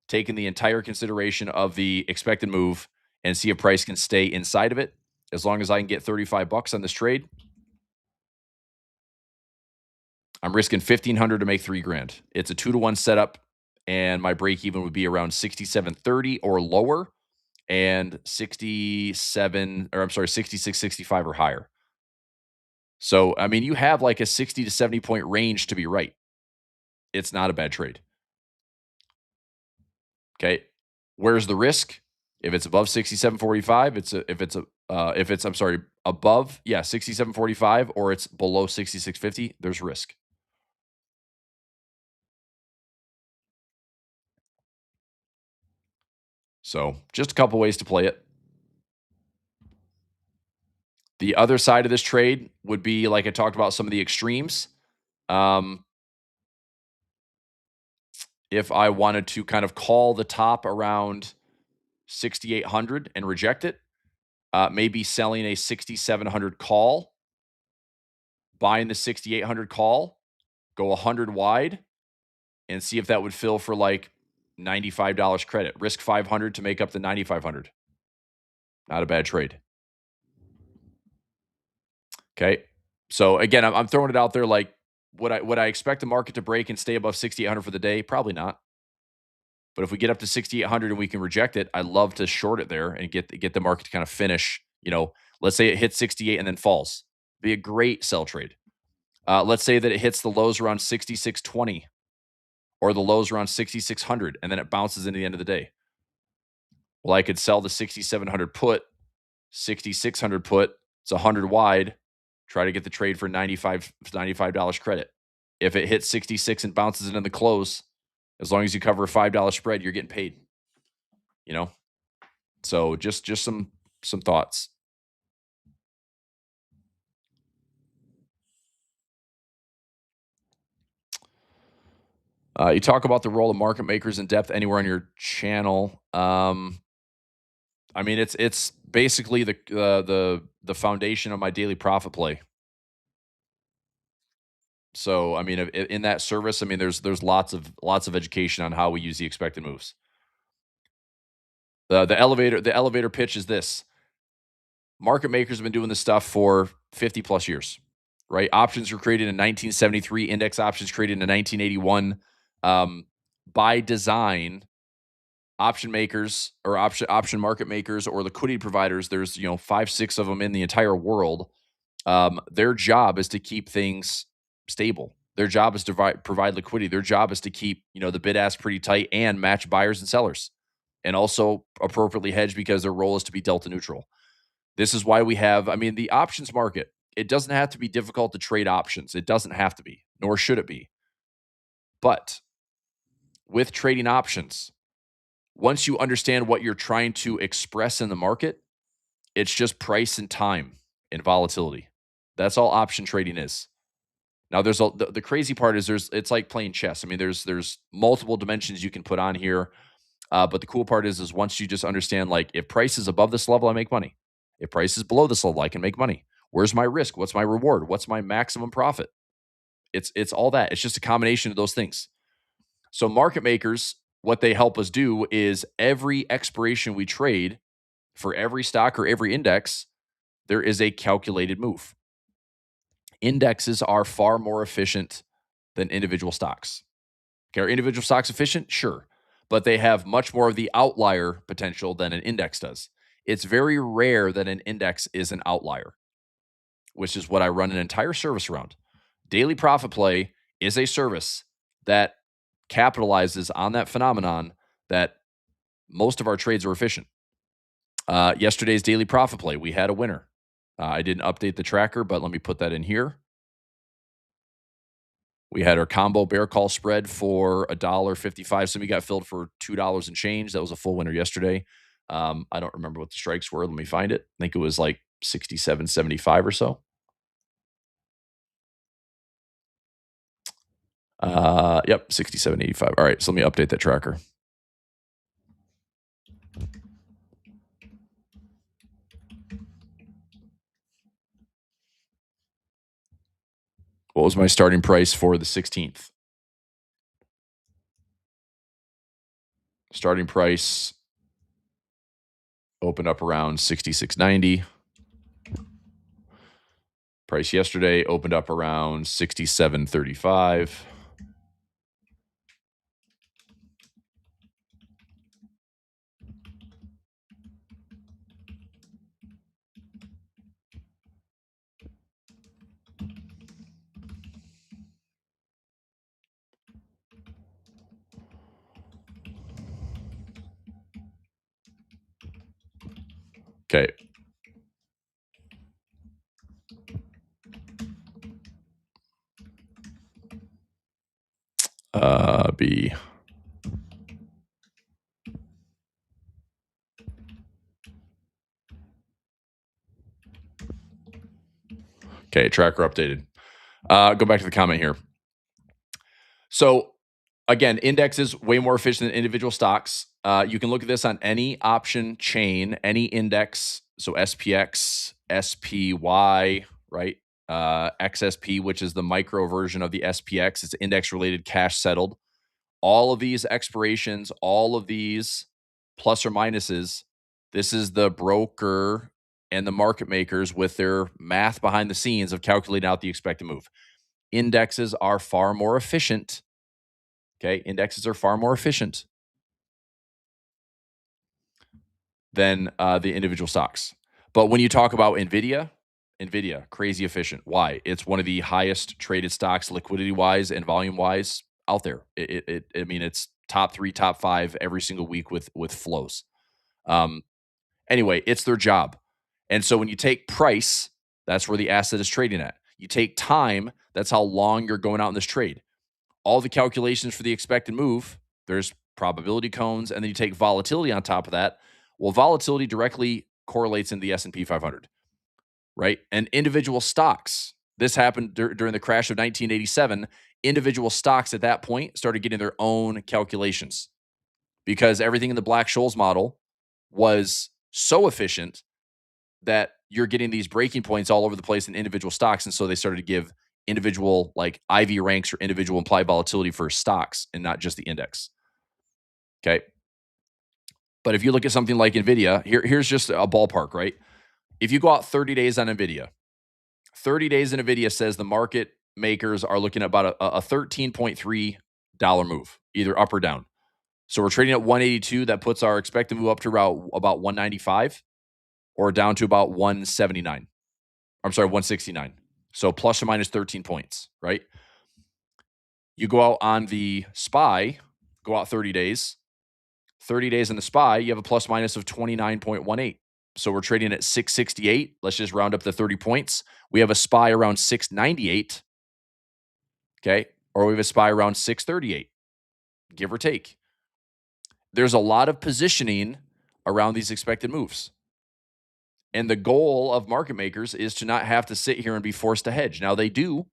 [SPEAKER 1] taking the entire consideration of the expected move and see if price can stay inside of it. As long as I can get $35 on this trade, I'm risking 1,500 to make $3,000. It's a 2 to 1 setup, and my break even would be around 67.30 or lower, and 66.65 or higher. So, I mean, you have like a 60 to 70 point range to be right. It's not a bad trade. Okay. Where's the risk? If it's above 67.45, above, 67.45, or it's below 66.50, there's risk. So just a couple ways to play it. The other side of this trade would be, like I talked about, some of the extremes. If I wanted to kind of call the top around 6,800 and reject it, maybe selling a 6,700 call, buying the 6,800 call, go 100 wide, and see if that would fill for like $95 credit. Risk 500 to make up the 9,500. Not a bad trade. Okay. So again, I'm throwing it out there like, would I expect the market to break and stay above 6,800 for the day? Probably not. But if we get up to 6,800 and we can reject it, I'd love to short it there and get the market to kind of finish. Let's say it hits 68 and then falls. Be a great sell trade. Let's say that it hits the lows around 66.20 or the lows around 6,600 and then it bounces into the end of the day. Well, I could sell the 6,700 put, 6,600 put. It's 100 wide. Try to get the trade for $95 credit. If it hits 66 and bounces into the close, as long as you cover a $5 spread, you're getting paid. So just some thoughts. You talk about the role of market makers in depth anywhere on your channel. I mean, it's basically the foundation of my daily profit play. So, I mean, in that service, I mean, there's lots of education on how we use the expected moves. The elevator pitch is this: market makers have been doing this stuff for 50 plus years, right? Options were created in 1973. Index options created in 1981. By design, option makers or option market makers or liquidity providers, there's 5-6 of them in the entire world. Their job is to keep things stable. Their job is to provide liquidity. Their job is to keep the bid ask pretty tight and match buyers and sellers. and also appropriately hedged because their role is to be delta neutral. This is why we have, I mean, the options market. It doesn't have to be difficult to trade options. It doesn't have to be, nor should it be. But with trading options, once you understand what you're trying to express in the market, it's just price and time and volatility. That's all option trading is. Now, the crazy part is it's like playing chess. I mean, there's multiple dimensions you can put on here. But the cool part is once you just understand, like, if price is above this level, I make money. If price is below this level, I can make money. Where's my risk? What's my reward? What's my maximum profit? It's all that. It's just a combination of those things. So market makers, what they help us do is every expiration we trade for every stock or every index, there is a calculated move. Indexes are far more efficient than individual stocks. Okay, are individual stocks efficient? Sure. But they have much more of the outlier potential than an index does. It's very rare that an index is an outlier, which is what I run an entire service around. Daily Profit Play is a service that capitalizes on that phenomenon that most of our trades are efficient. Yesterday's Daily Profit Play, we had a winner. I didn't update the tracker, but let me put that in here. We had our combo bear call spread for $1.55. Somebody got filled for $2 and change. That was a full winner yesterday. I don't remember what the strikes were. Let me find it. I think it was like 67.75 or so. Yep, 67.85. All right, so let me update that tracker. What was my starting price for the 16th? Starting price opened up around 66.90. Price yesterday opened up around 67.35. Okay. B. Okay, tracker updated. Go back to the comment here. So again, indexes way more efficient than individual stocks. You can look at this on any option chain, any index. So SPX, SPY, right? XSP, which is the micro version of the SPX. It's index related cash settled. All of these expirations, all of these plus or minuses, this is the broker and the market makers with their math behind the scenes of calculating out the expected move. Indexes are far more efficient. Okay, indexes are far more efficient than the individual stocks. But when you talk about NVIDIA, crazy efficient. Why? It's one of the highest traded stocks, liquidity wise and volume wise, out there. I mean, it's top 3, top 5 every single week with flows. Anyway, it's their job. And so when you take price, that's where the asset is trading at. You take time, that's how long you're going out in this trade. All the calculations for the expected move, there's probability cones, and then you take volatility on top of that. Well, volatility directly correlates in the S&P 500, right? And individual stocks, this happened during the crash of 1987. Individual stocks at that point started getting their own calculations because everything in the Black-Scholes model was so efficient that you're getting these breaking points all over the place in individual stocks. And so they started to give individual like IV ranks or individual implied volatility for stocks and not just the index. Okay. But if you look at something like NVIDIA, here's just a ballpark, right? If you go out 30 days on NVIDIA, 30 days in NVIDIA says the market makers are looking at about a $13.3 move, either up or down. So we're trading at 182. That puts our expected move up to about 195 or down to about 179. I'm sorry, 169. So plus or minus 13 points, right? You go out on the SPY, go out 30 days. 30 days in the SPY, you have a plus minus of 29.18. So we're trading at 668. Let's just round up the 30 points. We have a SPY around 698. Okay. Or we have a SPY around 638, give or take. There's a lot of positioning around these expected moves. And the goal of market makers is to not have to sit here and be forced to hedge. Now they do.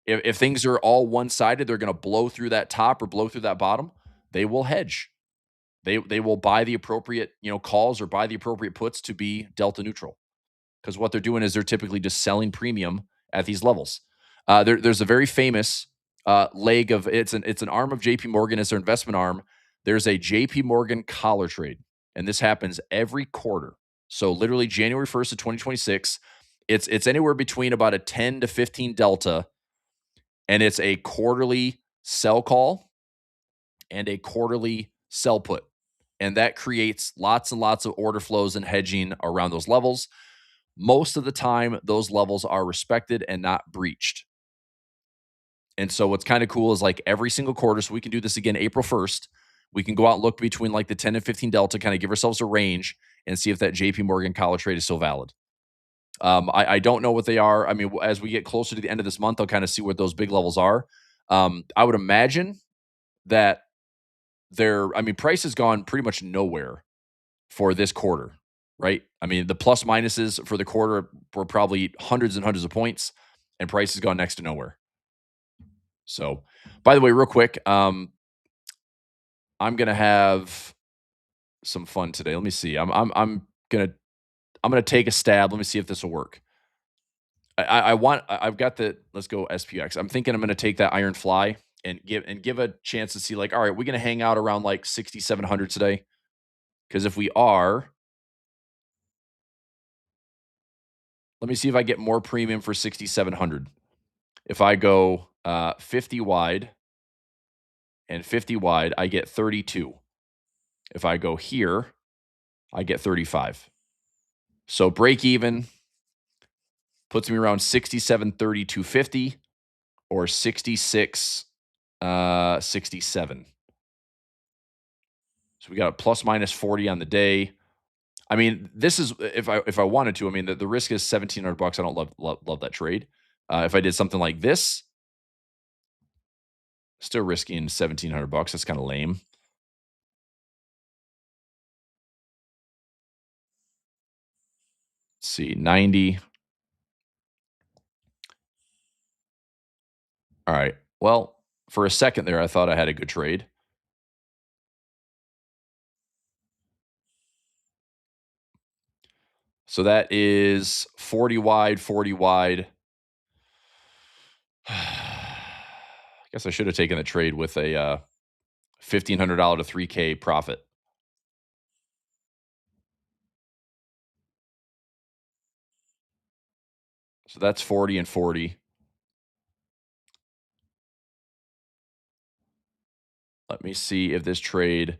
[SPEAKER 1] If things are all one-sided, they're going to blow through that top or blow through that bottom, they will hedge. They will buy the appropriate, calls or buy the appropriate puts to be delta neutral. Because what they're doing is they're typically just selling premium at these levels. There's a very famous leg of it's an arm of JP Morgan, it's their investment arm. There's a JP Morgan collar trade, and this happens every quarter. So literally January 1st of 2026, it's anywhere between about a 10 to 15 delta, and it's a quarterly sell call and a quarterly sell put. And that creates lots and lots of order flows and hedging around those levels. Most of the time, those levels are respected and not breached. And so what's kind of cool is like every single quarter, so we can do this again April 1st, we can go out and look between like the 10 and 15 delta, kind of give ourselves a range and see if that JP Morgan collar trade is still valid. I don't know what they are. I mean, as we get closer to the end of this month, I'll kind of see what those big levels are. I would imagine that price has gone pretty much nowhere for this quarter, right? I mean, the plus minuses for the quarter were probably hundreds and hundreds of points, and price has gone next to nowhere. So, by the way, real quick, I'm gonna have some fun today. Let me see. I'm gonna take a stab. Let me see if this will work. I've got the let's go SPX. I'm thinking I'm gonna take that iron fly and give a chance to see like, all right, we're gonna hang out around like 6,700 today. Because if we are, let me see if I get more premium for 6,700. If I go 50 wide and 50 wide, I get 32. If I go here, I get 35. So break even puts me around 67.3250 or 66.67. So we got a plus minus 40 on the day. I mean, this is if I wanted to. I mean, the risk is $1,700. I don't love that trade. If I did something like this, still risking $1,700. That's kind of lame. Let's see, 90. All right. Well, for a second there, I thought I had a good trade. So that is 40 wide, 40 wide. I guess I should have taken the trade with a $1,500 to $3K profit. So that's 40 and 40. Let me see if this trade,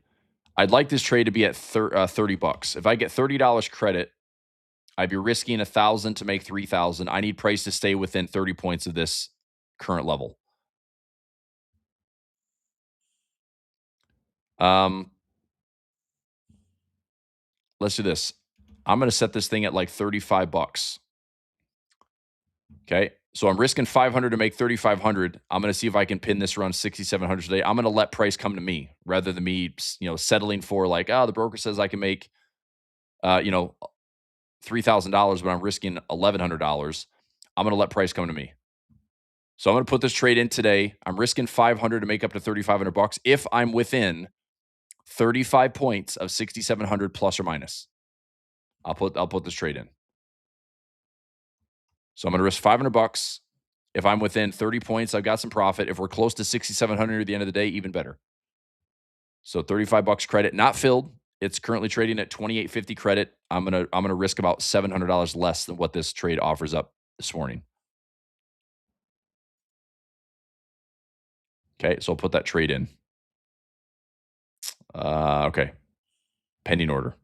[SPEAKER 1] I'd like this trade to be at $30. If I get $30 credit, I'd be risking 1,000 to make 3,000. I need price to stay within 30 points of this current level. Let's do this. I'm going to set this thing at like $35. Okay. So I'm risking 500 to make 3,500. I'm going to see if I can pin this around 6,700 today. I'm going to let price come to me rather than me, settling for like, the broker says I can make, $3,000, but I'm risking $1,100. I'm going to let price come to me. So I'm going to put this trade in today. I'm risking 500 to make up to $3,500 if I'm within 35 points of 6,700 plus or minus. I'll put this trade in. So I'm going to risk $500. If I'm within 30 points, I've got some profit. If we're close to 6,700 at the end of the day, even better. So $35 credit, not filled. It's currently trading at $28.50 credit. I'm gonna risk about $700 less than what this trade offers up this morning. Okay, so I'll put that trade in. Okay, pending order.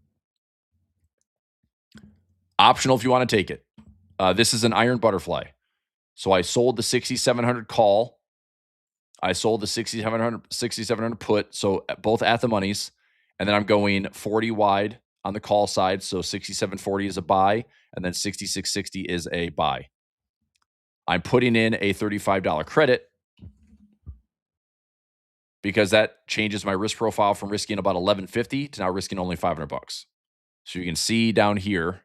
[SPEAKER 1] Optional if you want to take it. This is an iron butterfly. So I sold the 6,700 call. I sold the 6,700 put. So both at the monies. And then I'm going 40 wide on the call side. So 67.40 is a buy, and then 66.60 is a buy. I'm putting in a $35 credit because that changes my risk profile from risking about $11.50 to now risking only $500. So you can see down here,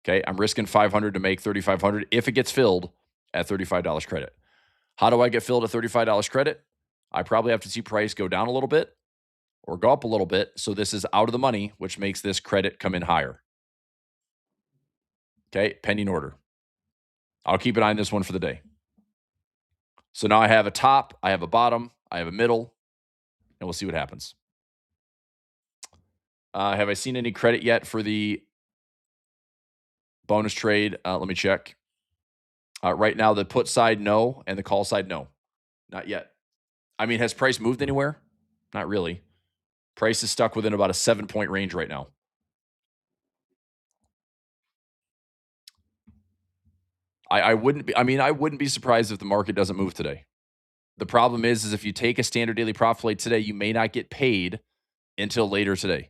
[SPEAKER 1] okay, I'm risking 500 to make 3,500 if it gets filled at $35 credit. How do I get filled at $35 credit? I probably have to see price go down a little bit or go up a little bit. So this is out of the money, which makes this credit come in higher. Okay, pending order. I'll keep an eye on this one for the day. So now I have a top, I have a bottom, I have a middle, and we'll see what happens. Have I seen any credit yet for the bonus trade? Let me check. Right now, the put side, no, and the call side, no. Not yet. I mean, has price moved anywhere? Not really. Price is stuck within about a 7-point range right now. I wouldn't be surprised if the market doesn't move today. The problem is if you take a standard daily profit play today, you may not get paid until later today.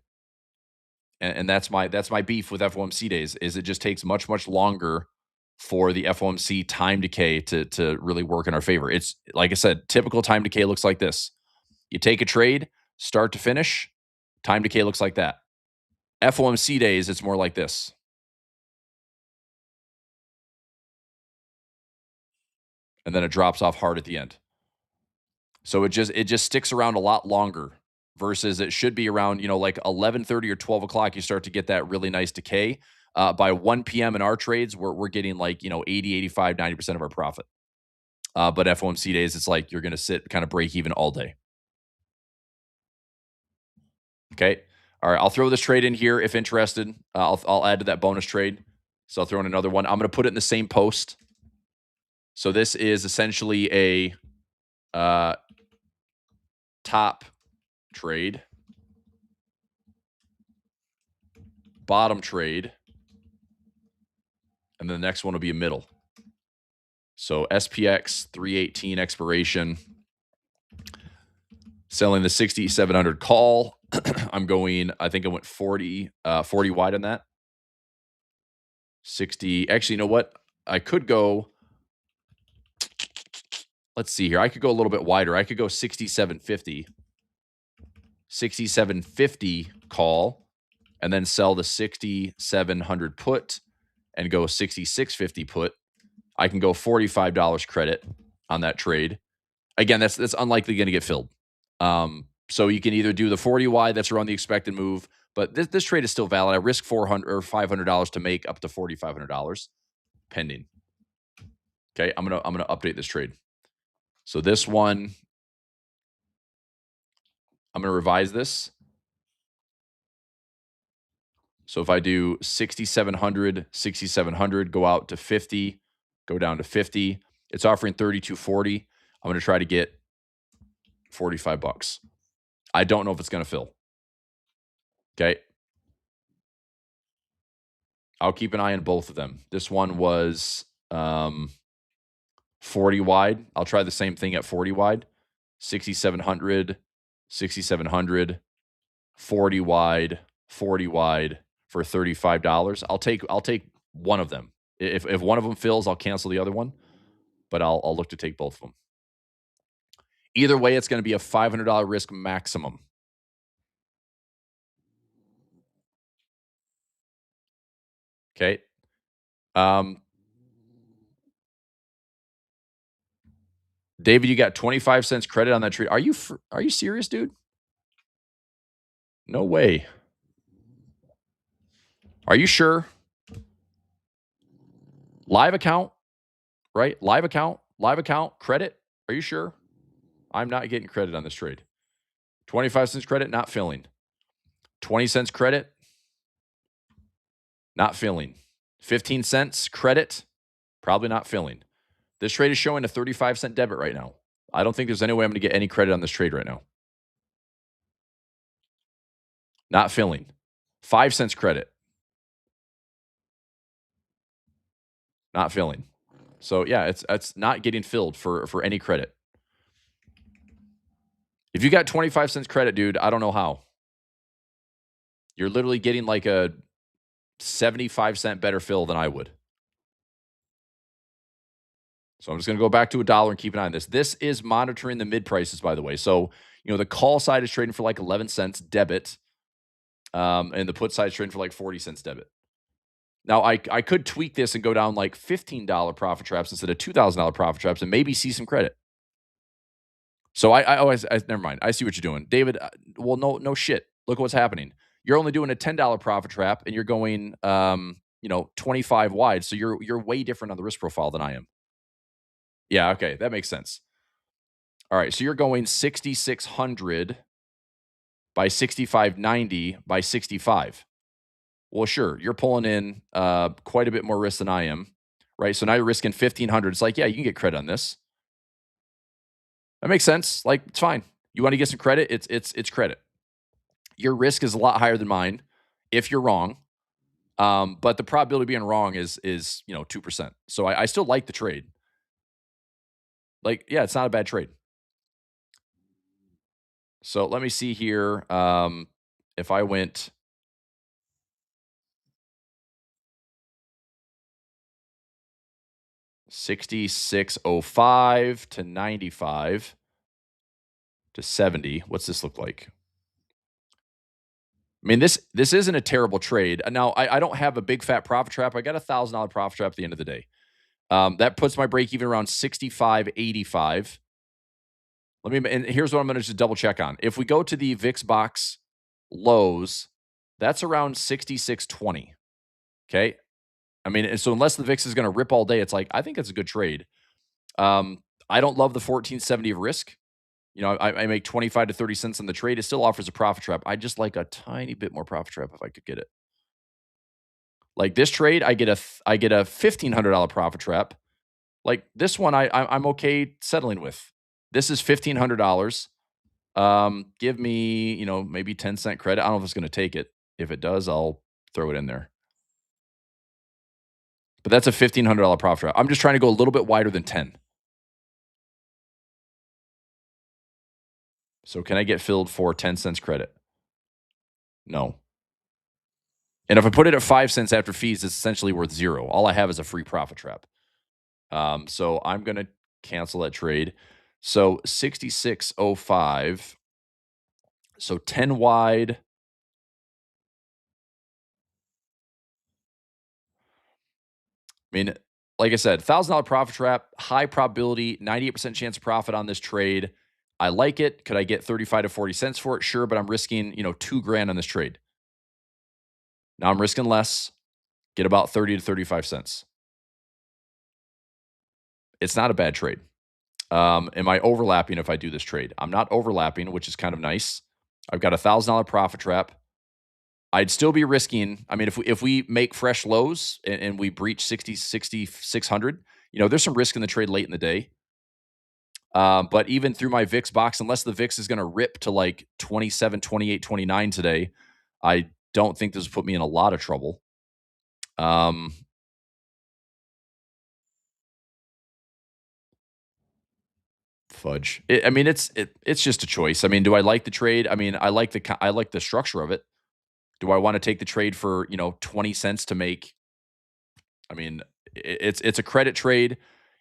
[SPEAKER 1] And that's my beef with FOMC days is it just takes much longer for the FOMC time decay to really work in our favor. It's like I said, typical time decay looks like this. You take a trade, start to finish, time decay looks like that. FOMC days, it's more like this. And then it drops off hard at the end. So it just sticks around a lot longer versus it should be around, like 11:30 or 12 o'clock, you start to get that really nice decay. By 1 p.m. in our trades, we're getting like, 80, 85, 90% of our profit. But FOMC days, it's like you're going to sit kind of break even all day. Okay. All right. I'll throw this trade in here if interested. I'll add to that bonus trade. So I'll throw in another one. I'm going to put it in the same post. So this is essentially a top trade, bottom trade, and then the next one will be a middle. So SPX 318 expiration, selling the 6,700 call. I'm going, I think I went 40 wide on that. 60. Actually, you know what? I could go, let's see here. I could go a little bit wider. I could go 6750. 6750 call and then sell the 6,700 put and go 6650 put. I can go $45 credit on that trade. Again, that's unlikely going to get filled. So you can either do the 40 wide, that's around the expected move, but this trade is still valid. I risk $400 or $500 to make up to $4,500 pending. Okay, I'm gonna update this trade. So this one, I'm gonna revise this. So if I do 6,700, go out to 50, go down to 50, it's offering 32.40. I'm gonna try to get $45. I don't know if it's gonna fill. Okay. I'll keep an eye on both of them. This one was 40 wide. I'll try the same thing at 40 wide. 6,700, 6,700, 40 wide, 40 wide for $35. I'll take one of them. If one of them fills, I'll cancel the other one, but I'll look to take both of them. Either way, it's going to be a $500 risk maximum. Okay. David, you got 25 cents credit on that trade. Are you serious, dude? No way. Are you sure? Live account, right? Live account, credit. Are you sure? I'm not getting credit on this trade. 25 cents credit, not filling. 20 cents credit, not filling. 15 cents credit, probably not filling. This trade is showing a 35-cent debit right now. I don't think there's any way I'm going to get any credit on this trade right now. Not filling. 5 cents credit. Not filling. So yeah, it's not getting filled for any credit. If you got 25 cents credit, dude, I don't know how. You're literally getting like a 75-cent better fill than I would. So I'm just going to go back to a dollar and keep an eye on this. This is monitoring the mid prices, by the way. So, the call side is trading for like 11 cents debit, and the put side is trading for like 40 cents debit. Now, I could tweak this and go down like $15 profit traps instead of $2,000 profit traps and maybe see some credit. So never mind. I see what you're doing, David. Well, no shit. Look at what's happening. You're only doing a $10 profit trap, and you're going, 25 wide. So you're way different on the risk profile than I am. Yeah, okay, that makes sense. All right, so you're going 6,600 by 6,590 by 65. Well, sure, you're pulling in quite a bit more risk than I am, right? So now you're risking 1,500. It's like, yeah, you can get credit on this. That makes sense. Like, it's fine. You want to get some credit? It's credit. Your risk is a lot higher than mine if you're wrong. But the probability of being wrong is 2%. So I still like the trade. Like, yeah, it's not a bad trade. So let me see here. If I went 6605 to 95 to 70, what's this look like? I mean, this isn't a terrible trade. Now, I don't have a big fat profit trap. I got $1,000 profit trap at the end of the day. That puts my break even around 65.85. And here's what I'm going to just double check on. If we go to the VIX box lows, that's around 66.20. Okay. I mean, so unless the VIX is going to rip all day, it's like, I think it's a good trade. I don't love the 1470 of risk. I make 25 to 30 cents on the trade. It still offers a profit trap. I just like a tiny bit more profit trap if I could get it. Like this trade, I get a $1,500 profit trap. Like this one, I'm okay settling with. This is $1,500. Give me, maybe 10-cent credit. I don't know if it's going to take it. If it does, I'll throw it in there. But that's a $1,500 profit trap. I'm just trying to go a little bit wider than 10. So can I get filled for 10 cents credit? No. And if I put it at 5 cents after fees, it's essentially worth zero. All I have is a free profit trap. So I'm going to cancel that trade. So 6605. So 10 wide. I mean, like I said, $1,000 profit trap, high probability, 98% chance of profit on this trade. I like it. Could I get 35 to 40 cents for it? Sure, but I'm risking, $2,000 on this trade. Now I'm risking less, get about 30 to 35 cents. It's not a bad trade. Am I overlapping if I do this trade? I'm not overlapping, which is kind of nice. I've got a $1,000 profit trap. I'd still be risking. I mean, if we make fresh lows and we breach 6,600, there's some risk in the trade late in the day. But even through my VIX box, unless the VIX is going to rip to like 27, 28, 29 today, I don't think this will put me in a lot of trouble. Fudge. It's just a choice. I mean, do I like the trade? I mean, I like the structure of it. Do I want to take the trade for 20 cents to make? I mean, it's a credit trade.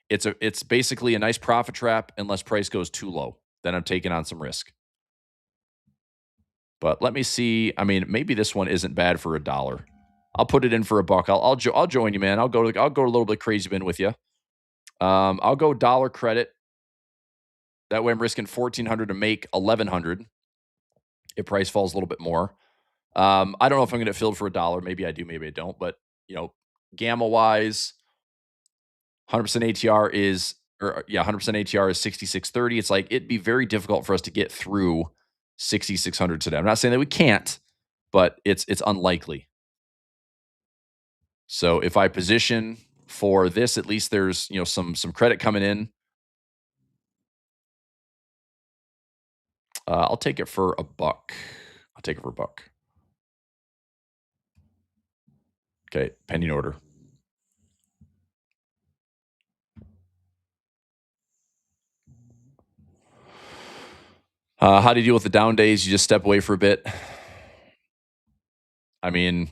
[SPEAKER 1] It's basically a nice profit trap unless price goes too low. Then I'm taking on some risk. But let me see. I mean, maybe this one isn't bad for $1. I'll put it in for $1. I'll join you, man. I'll go a little bit crazy bin with you. I'll go dollar credit. That way I'm risking 1,400 to make 1,100. If price falls a little bit more. I don't know if I'm going to fill for $1. Maybe I do, maybe I don't. But gamma wise, 100% ATR is, 100% ATR is 6630. It's like it'd be very difficult for us to get through 6,600 today. I'm not saying that we can't, but it's unlikely. So if I position for this, at least there's some credit coming in. I'll take it for $1. I'll take it for $1. Okay, pending order. How do you deal with the down days? You just step away for a bit. I mean,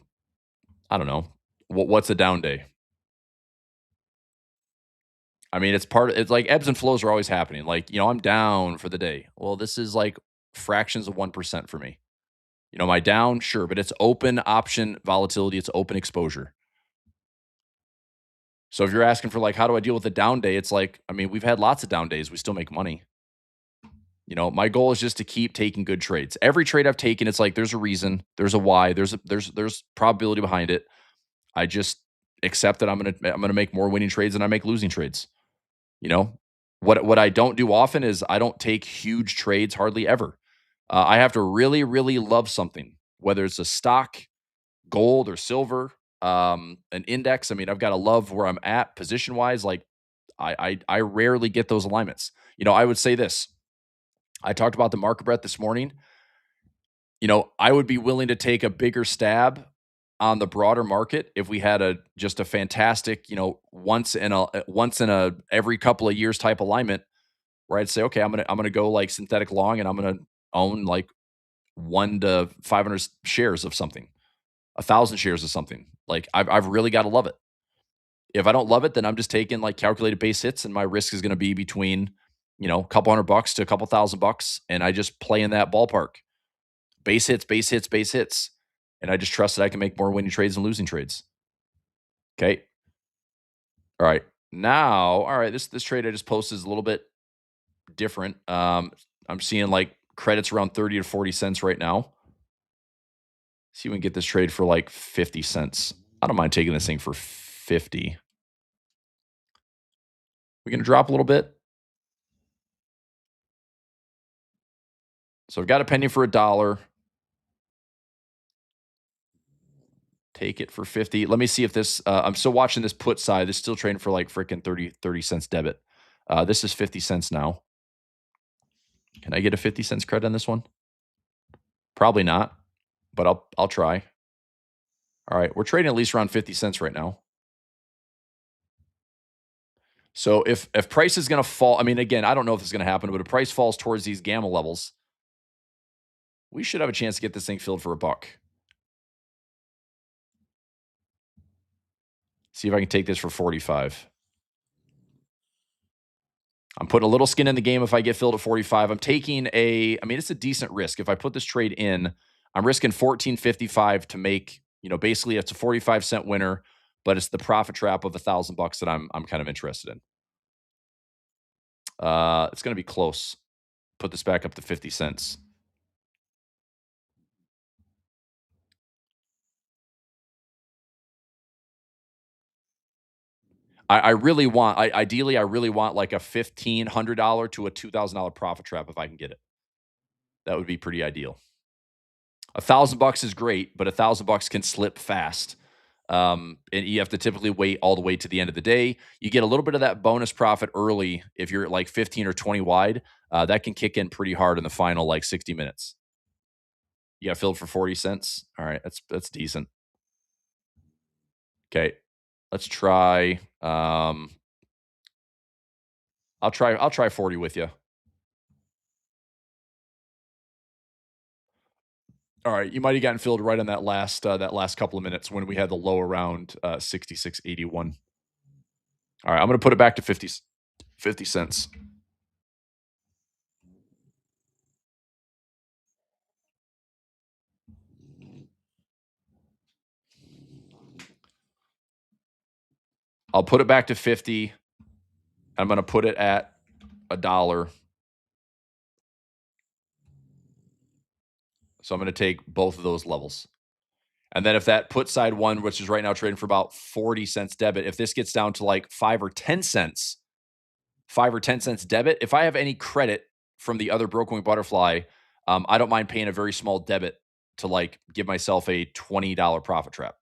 [SPEAKER 1] I don't know. What's a down day? I mean, it's like ebbs and flows are always happening. Like, I'm down for the day. Well, this is like fractions of 1% for me. Am I down? Sure, but it's open option volatility, it's open exposure. So if you're asking for like, how do I deal with the down day? It's like, I mean, we've had lots of down days. We still make money. My goal is just to keep taking good trades. Every trade I've taken, it's like there's a reason, there's a why, there's probability behind it. I just accept that I'm gonna make more winning trades than I make losing trades. You know, what I don't do often is I don't take huge trades hardly ever. I have to really, really love something, whether it's a stock, gold or silver, an index. I mean, I've got to love where I'm at position wise. Like I rarely get those alignments. I would say this. I talked about the market breadth this morning. I would be willing to take a bigger stab on the broader market if we had a just a fantastic, once in a every couple of years type alignment where I'd say, okay, I'm gonna go like synthetic long and I'm gonna own like 1 to 500 shares of something, 1,000 shares of something. Like I've really got to love it. If I don't love it, then I'm just taking like calculated base hits, and my risk is going to be between, a couple $100 to a couple $1,000, and I just play in that ballpark. Base hits, base hits, base hits, and I just trust that I can make more winning trades than losing trades. Okay. All right. Now, all right, this trade I just posted is a little bit different. I'm seeing like credits around 30 to 40 cents right now. See if we can get this trade for like 50 cents. I don't mind taking this thing for 50. We're going to drop a little bit. So I've got a penny for $1. Take it for 50. Let me see if this, I'm still watching this put side. This is still trading for like freaking 30 cents debit. This is 50 cents now. Can I get a 50 cents credit on this one? Probably not, but I'll try. All right, we're trading at least around 50 cents right now. So if price is going to fall, I mean, again, I don't know if it's going to happen, but if price falls towards these gamma levels, we should have a chance to get this thing filled for $1. See if I can take this for 45. I'm putting a little skin in the game if I get filled at 45. I'm taking it's a decent risk. If I put this trade in, I'm risking 14.55 to make, basically it's a 45-cent winner, but it's the profit trap of $1,000 that I'm kind of interested in. It's going to be close. Put this back up to 50 cents. I really want, ideally, I really want like a $1,500 to a $2,000 profit trap if I can get it. That would be pretty ideal. $1,000 is great, but $1,000 can slip fast. And you have to typically wait all the way to the end of the day. You get a little bit of that bonus profit early if you're like 15 or 20 wide. That can kick in pretty hard in the final like 60 minutes. You got filled for 40 cents. All right, that's decent. Okay, let's try. I'll try 40 with you. All right, you might have gotten filled right on that last couple of minutes when we had the low around 66.81. All right, I'm going to put it back to 50 cents. I'll put it back to 50. I'm going to put it at $1. So I'm going to take both of those levels. And then if that put side one, which is right now trading for about 40 cents debit, if this gets down to like 5 or 10 cents debit, if I have any credit from the other broken wing butterfly, I don't mind paying a very small debit to like give myself a $20 profit trap.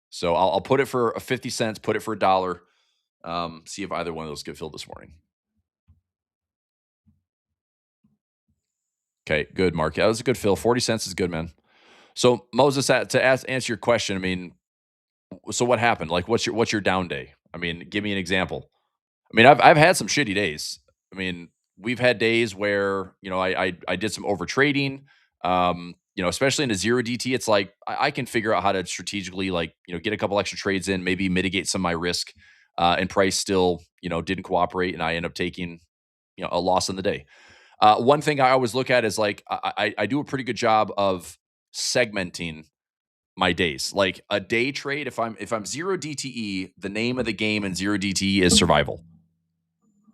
[SPEAKER 1] So I'll put it for 50 cents, put it for $1. See if either one of those get filled this morning. Okay, good, Mark. Yeah, that was a good fill. 40 cents is good, man. So Moses, answer your question, I mean, so what happened? Like, what's your down day? I mean, give me an example. I mean, I've had some shitty days. I mean, we've had days where, I did some over trading. Especially in a zero DT, it's like I can figure out how to strategically, like, get a couple extra trades in, maybe mitigate some of my risk, and price still, didn't cooperate, and I end up taking, a loss in the day. One thing I always look at is like I do a pretty good job of segmenting my days. Like a day trade, if I'm zero DTE, the name of the game in zero DTE is survival.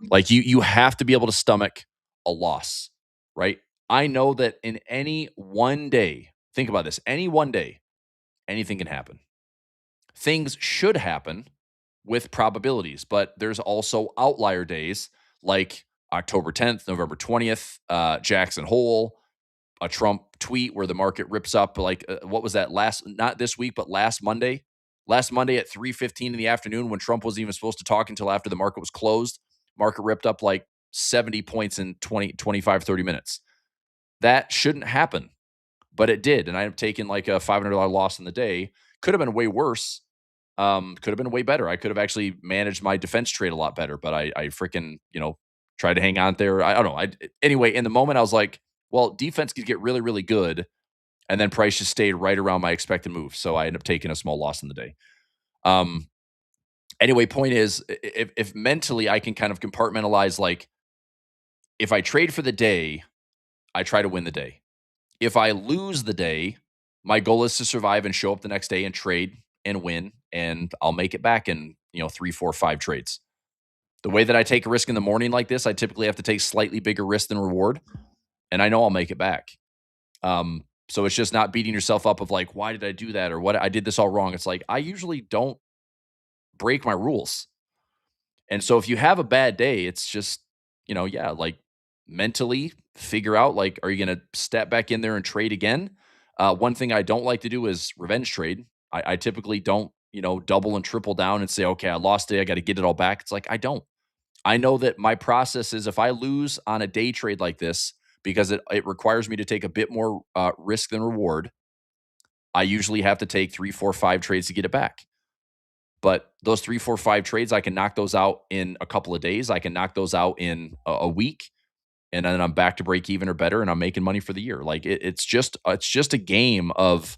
[SPEAKER 1] Like you have to be able to stomach a loss, right? I know that in any one day, think about this, any one day, anything can happen. Things should happen with probabilities, but there's also outlier days like October 10th, November 20th, Jackson Hole, a Trump tweet where the market rips up. Like, what was that last, not this week, but last Monday? Last Monday at 3:15 in the afternoon when Trump wasn't even supposed to talk until after the market was closed, market ripped up like 70 points in 20, 25, 30 minutes. That shouldn't happen, but it did. And I ended up taking like a $500 loss in the day. Could have been way worse. Could have been way better. I could have actually managed my defense trade a lot better, but I freaking, tried to hang on there. I don't know. Anyway, in the moment, I was like, well, defense could get really, really good. And then price just stayed right around my expected move. So I ended up taking a small loss in the day. Um, anyway, point is, if mentally I can kind of compartmentalize, like, if I trade for the day, I try to win the day. If I lose the day, my goal is to survive and show up the next day and trade and win, and I'll make it back in, 3, 4, 5 trades. The way that I take a risk in the morning like this, I typically have to take slightly bigger risk than reward, and I know I'll make it back. So it's just not beating yourself up of like, why did I do that? Or what, I did this all wrong. It's like, I usually don't break my rules. And so if you have a bad day, it's just, yeah, like mentally figure out, like, are you going to step back in there and trade again? One thing I don't like to do is revenge trade. I typically don't, double and triple down and say, okay, I lost it, I got to get it all back. It's like, I don't. I know that my process is, if I lose on a day trade like this, because it requires me to take a bit more risk than reward, I usually have to take 3, 4, 5 trades to get it back. But those 3, 4, 5 trades, I can knock those out in a couple of days. I can knock those out in a week, and then I'm back to break even or better, and I'm making money for the year. Like it's just a game of,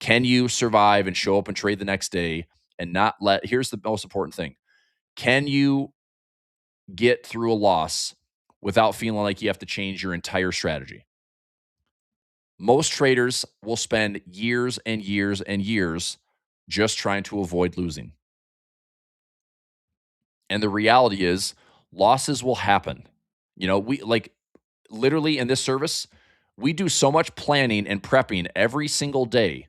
[SPEAKER 1] can you survive and show up and trade the next day and not let. Here's the most important thing: can you get through a loss without feeling like you have to change your entire strategy? Most traders will spend years and years and years just trying to avoid losing. And the reality is, losses will happen. We like, literally in this service, we do so much planning and prepping every single day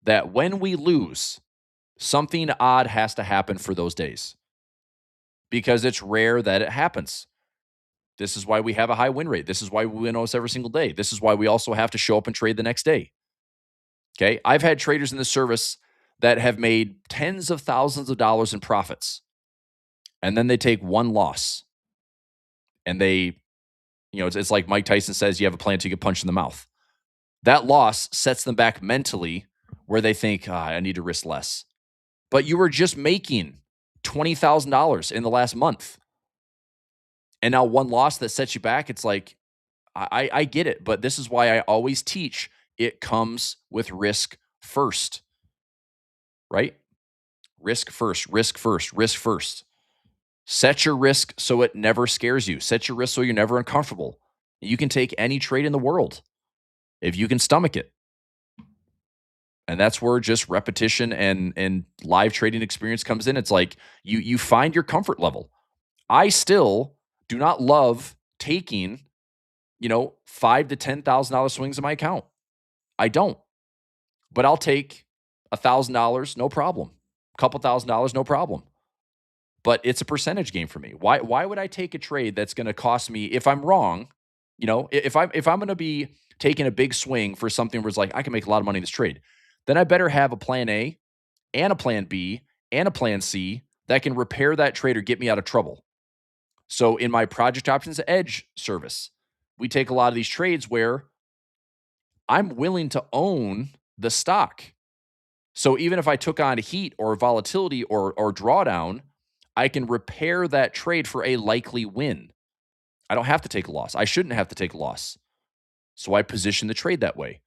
[SPEAKER 1] that when we lose, something odd has to happen for those days, because it's rare that it happens. This is why we have a high win rate. This is why we win almost every single day. This is why we also have to show up and trade the next day. Okay. I've had traders in this service that have made tens of thousands of dollars in profits, and then they take one loss, and they, it's like Mike Tyson says, you have a plan to get punched in the mouth. That loss sets them back mentally, where they think, I need to risk less. But you were just making $20,000 in the last month. And now one loss that sets you back, it's like, I get it, but this is why I always teach, it comes with risk first, right? Risk first, risk first, risk first. Set your risk so it never scares you. Set your risk so you're never uncomfortable. You can take any trade in the world if you can stomach it. And that's where just repetition and live trading experience comes in. It's like you find your comfort level. I still do not love taking, $5,000 to $10,000 swings in my account. I don't. But I'll take $1,000, no problem. A couple $1,000, no problem. But it's a percentage game for me. Why would I take a trade that's going to cost me, if I'm wrong, if I'm going to be taking a big swing for something where it's like, I can make a lot of money in this trade, then I better have a plan A and a plan B and a plan C that can repair that trade or get me out of trouble. So in my Project Options Edge service, we take a lot of these trades where I'm willing to own the stock. So even if I took on heat or volatility or drawdown, I can repair that trade for a likely win. I don't have to take a loss. I shouldn't have to take a loss. So I position the trade that way.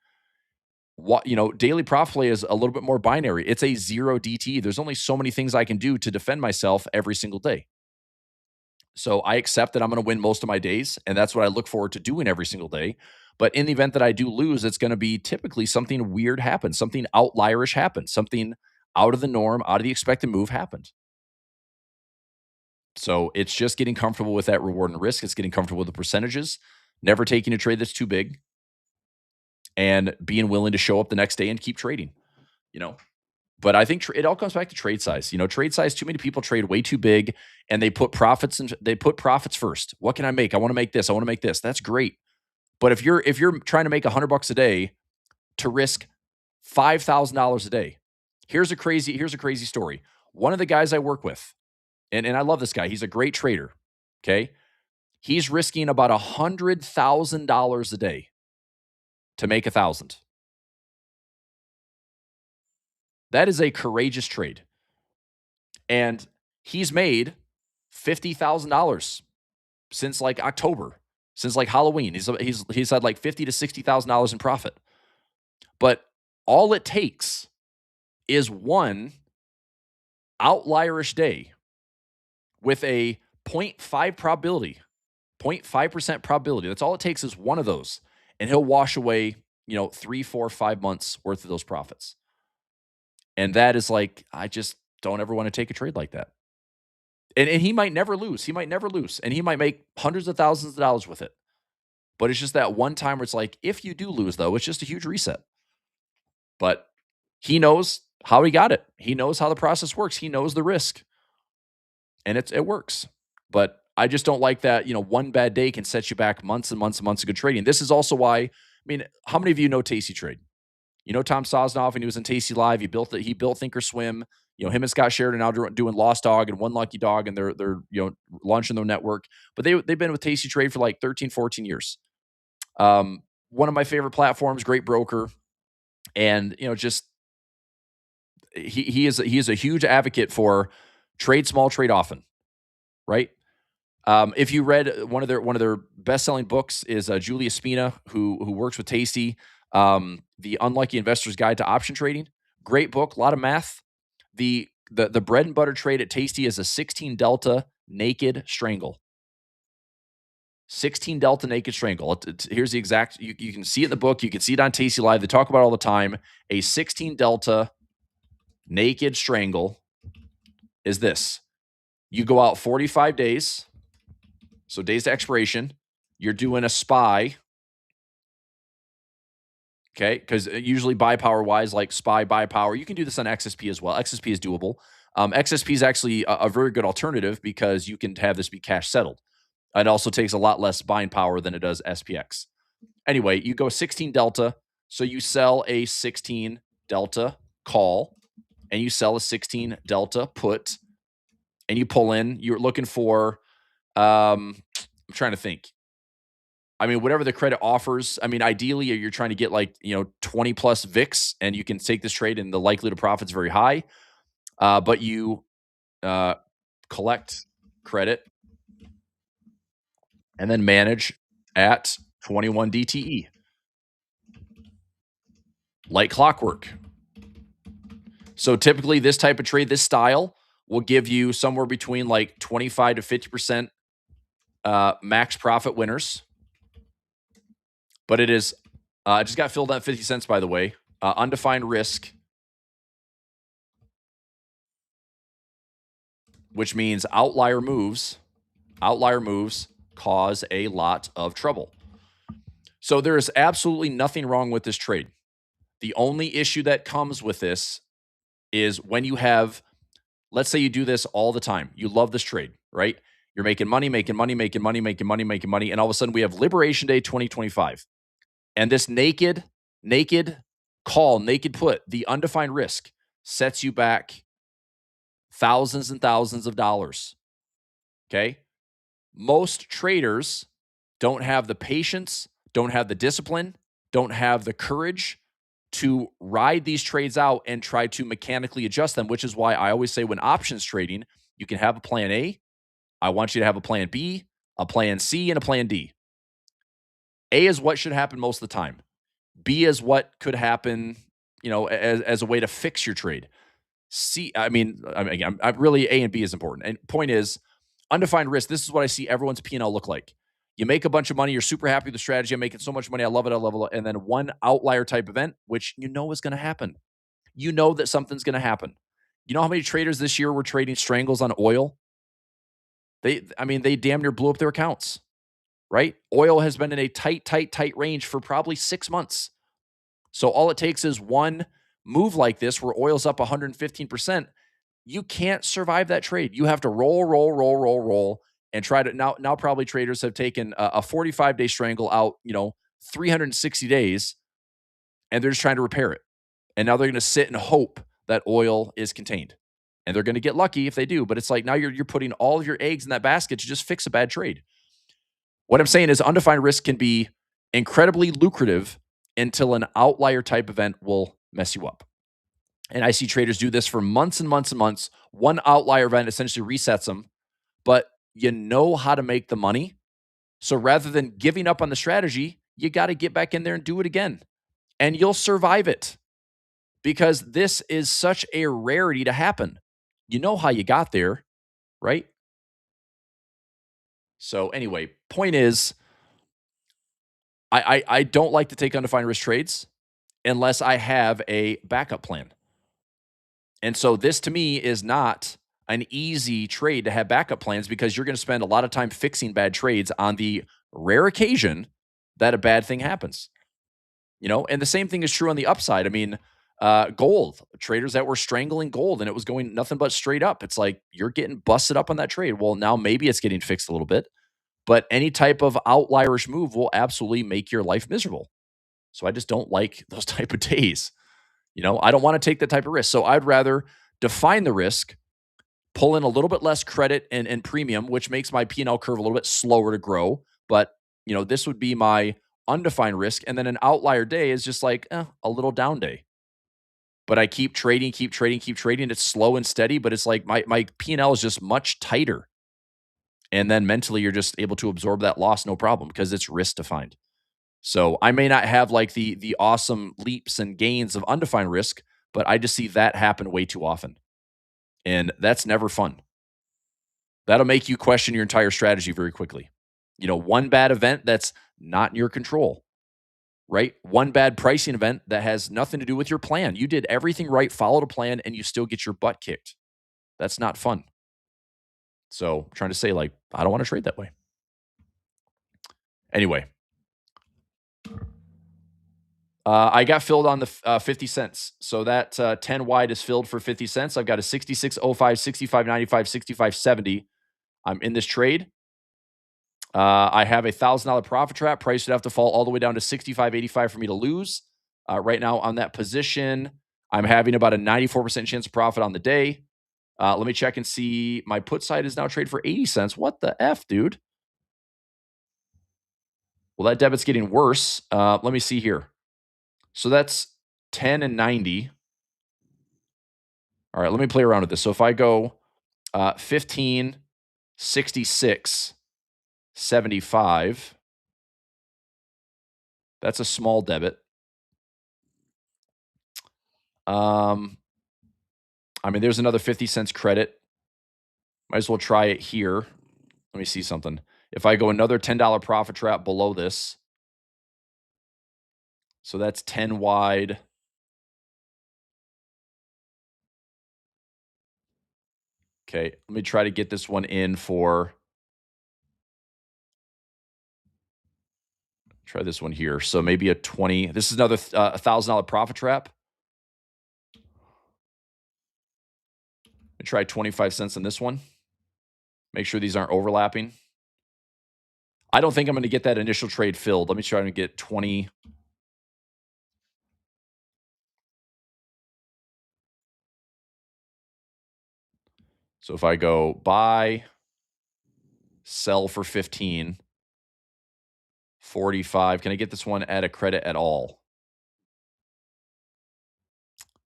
[SPEAKER 1] What, daily profit play is a little bit more binary. It's a 0 DTE. There's only so many things I can do to defend myself every single day. So I accept that I'm going to win most of my days, and that's what I look forward to doing every single day. But in the event that I do lose, it's going to be typically something weird happens, something outlierish happens, something out of the norm, out of the expected move happened. So it's just getting comfortable with that reward and risk. It's getting comfortable with the percentages, never taking a trade that's too big, and being willing to show up the next day and keep trading, you know. But I think it all comes back to trade size. Trade size, too many people trade way too big and they put profits first. What can I make? I want to make this. I want to make this. That's great. But if you're trying to make $100 a day to risk $5,000 a day, here's a crazy story. One of the guys I work with, and I love this guy. He's a great trader. Okay. He's risking about $100,000 a day to make 1,000. That is a courageous trade. And he's made $50,000 since like October, since like Halloween. He's had like $50,000 to $60,000 in profit. But all it takes is one outlierish day with a 0.5 probability, 0.5% probability. That's all it takes is one of those, and he'll wash away, 3, 4, 5 months worth of those profits. And that is like, I just don't ever want to take a trade like that. And he might never lose. And he might make hundreds of thousands of dollars with it. But it's just that one time where it's like, if you do lose, though, it's just a huge reset. But he knows how he got it. He knows how the process works. He knows the risk. And it works. But I just don't like that, one bad day can set you back months and months and months of good trading. This is also why, how many of you know Tasty Trade? You know Tom Sosnoff, and he was in Tasty Live. He built Thinkorswim. Him and Scott Sheridan now doing Lost Dog and One Lucky Dog, and they're launching their network. But they've been with Tasty Trade for like 13, 14 years. One of my favorite platforms, great broker, and just he is a huge advocate for trade small, trade often, right? If you read one of their best-selling books is Julia Spina, who works with Tasty. The Unlucky Investor's Guide to Option Trading. Great book, a lot of math. The bread and butter trade at Tasty is a 16 delta naked strangle. 16 delta naked strangle. Here's the exact, you can see it in the book. You can see it on Tasty Live. They talk about it all the time. A 16 delta naked strangle is this. You go out 45 days. So days to expiration. You're doing a SPY. Okay, because usually buy power wise, like SPY, buy power, you can do this on XSP as well. XSP is doable. XSP is actually a very good alternative because you can have this be cash settled. It also takes a lot less buying power than it does SPX. Anyway, you go 16 delta, so you sell a 16 delta call, and you sell a 16 delta put, and you pull in. You're looking for, I'm trying to think. Whatever the credit offers, ideally you're trying to get 20 plus VIX, and you can take this trade and the likelihood of profit is very high. But you collect credit and then manage at 21 DTE. Like clockwork. So typically this type of trade, this style, will give you somewhere between like 25 to 50% max profit winners. But it is, it just got filled at 50 cents, by the way. Undefined risk, which means outlier moves cause a lot of trouble. So there is absolutely nothing wrong with this trade. The only issue that comes with this is when you have, let's say you do this all the time. You love this trade, right? You're making money, and all of a sudden we have Liberation Day 2025. And this naked call, naked put, the undefined risk sets you back thousands and thousands of dollars. Okay? Most traders don't have the patience, don't have the discipline, don't have the courage to ride these trades out and try to mechanically adjust them, which is why I always say when options trading, you can have a plan A. I want you to have a plan B. a plan C, and a plan D. A is what should happen most of the time. B is what could happen, as a way to fix your trade. I'm really A and B is important. And point is, undefined risk. This is what I see everyone's P&L look like. You make a bunch of money. You're super happy with the strategy. I'm making so much money. I love it. I love it. And then one outlier type event, which is going to happen. You know that something's going to happen. You know how many traders this year were trading strangles on oil? They damn near blew up their accounts, right? Oil has been in a tight range for probably 6 months. So all it takes is one move like this where oil's up 115%. You can't survive that trade. You have to roll, and try to now probably traders have taken a 45-day strangle out, 360 days, and they're just trying to repair it. And now they're going to sit and hope that oil is contained. And they're going to get lucky if they do, but it's like now you're putting all of your eggs in that basket to just fix a bad trade. What I'm saying is undefined risk can be incredibly lucrative until an outlier type event will mess you up. And I see traders do this for months and months and months. One outlier event essentially resets them, but you know how to make the money. So rather than giving up on the strategy, you got to get back in there and do it again. And you'll survive it because this is such a rarity to happen. You know how you got there, right? So anyway, point is, I don't like to take undefined risk trades unless I have a backup plan. And so this to me is not an easy trade to have backup plans because you're going to spend a lot of time fixing bad trades on the rare occasion that a bad thing happens. And the same thing is true on the upside. Gold, traders that were strangling gold and it was going nothing but straight up. It's like you're getting busted up on that trade. Well, now maybe it's getting fixed a little bit, but any type of outlierish move will absolutely make your life miserable. So I just don't like those type of days. I don't want to take that type of risk. So I'd rather define the risk, pull in a little bit less credit and premium, which makes my P&L curve a little bit slower to grow. But, this would be my undefined risk. And then an outlier day is just like a little down day. But I keep trading. It's slow and steady, but it's like my P&L is just much tighter. And then mentally, you're just able to absorb that loss, no problem, because it's risk defined. So I may not have like the awesome leaps and gains of undefined risk, but I just see that happen way too often. And that's never fun. That'll make you question your entire strategy very quickly. One bad event that's not in your control, right? One bad pricing event that has nothing to do with your plan. You did everything right, followed a plan, and you still get your butt kicked. That's not fun. So I'm trying to say, I don't want to trade that way. Anyway, I got filled on the 50 cents. So that 10 wide is filled for 50 cents. I've got a 66.05, 65.95, 65.70. I'm in this trade. I have a $1,000 profit trap. Price would have to fall all the way down to 65.85 for me to lose. Right now on that position, I'm having about a 94% chance of profit on the day. Let me check and see. My put side is now traded for 80 cents. What the F, dude? Well, that debit's getting worse. Let me see here. So that's 10 and 90. All right, let me play around with this. So if I go 15, 66, 75, that's a small debit. There's another 50 cents credit. Might as well try it here. Let me see something. If I go another $10 profit trap below this, so that's 10 wide. Okay, let me try to get this one in for, try this one here. So maybe a 20. This is another $1,000 profit trap. Let me try 25 cents on this one. Make sure these aren't overlapping. I don't think I'm going to get that initial trade filled. Let me try to get 20. So if I go buy, sell for 15, 45, can I get this one at a credit at all?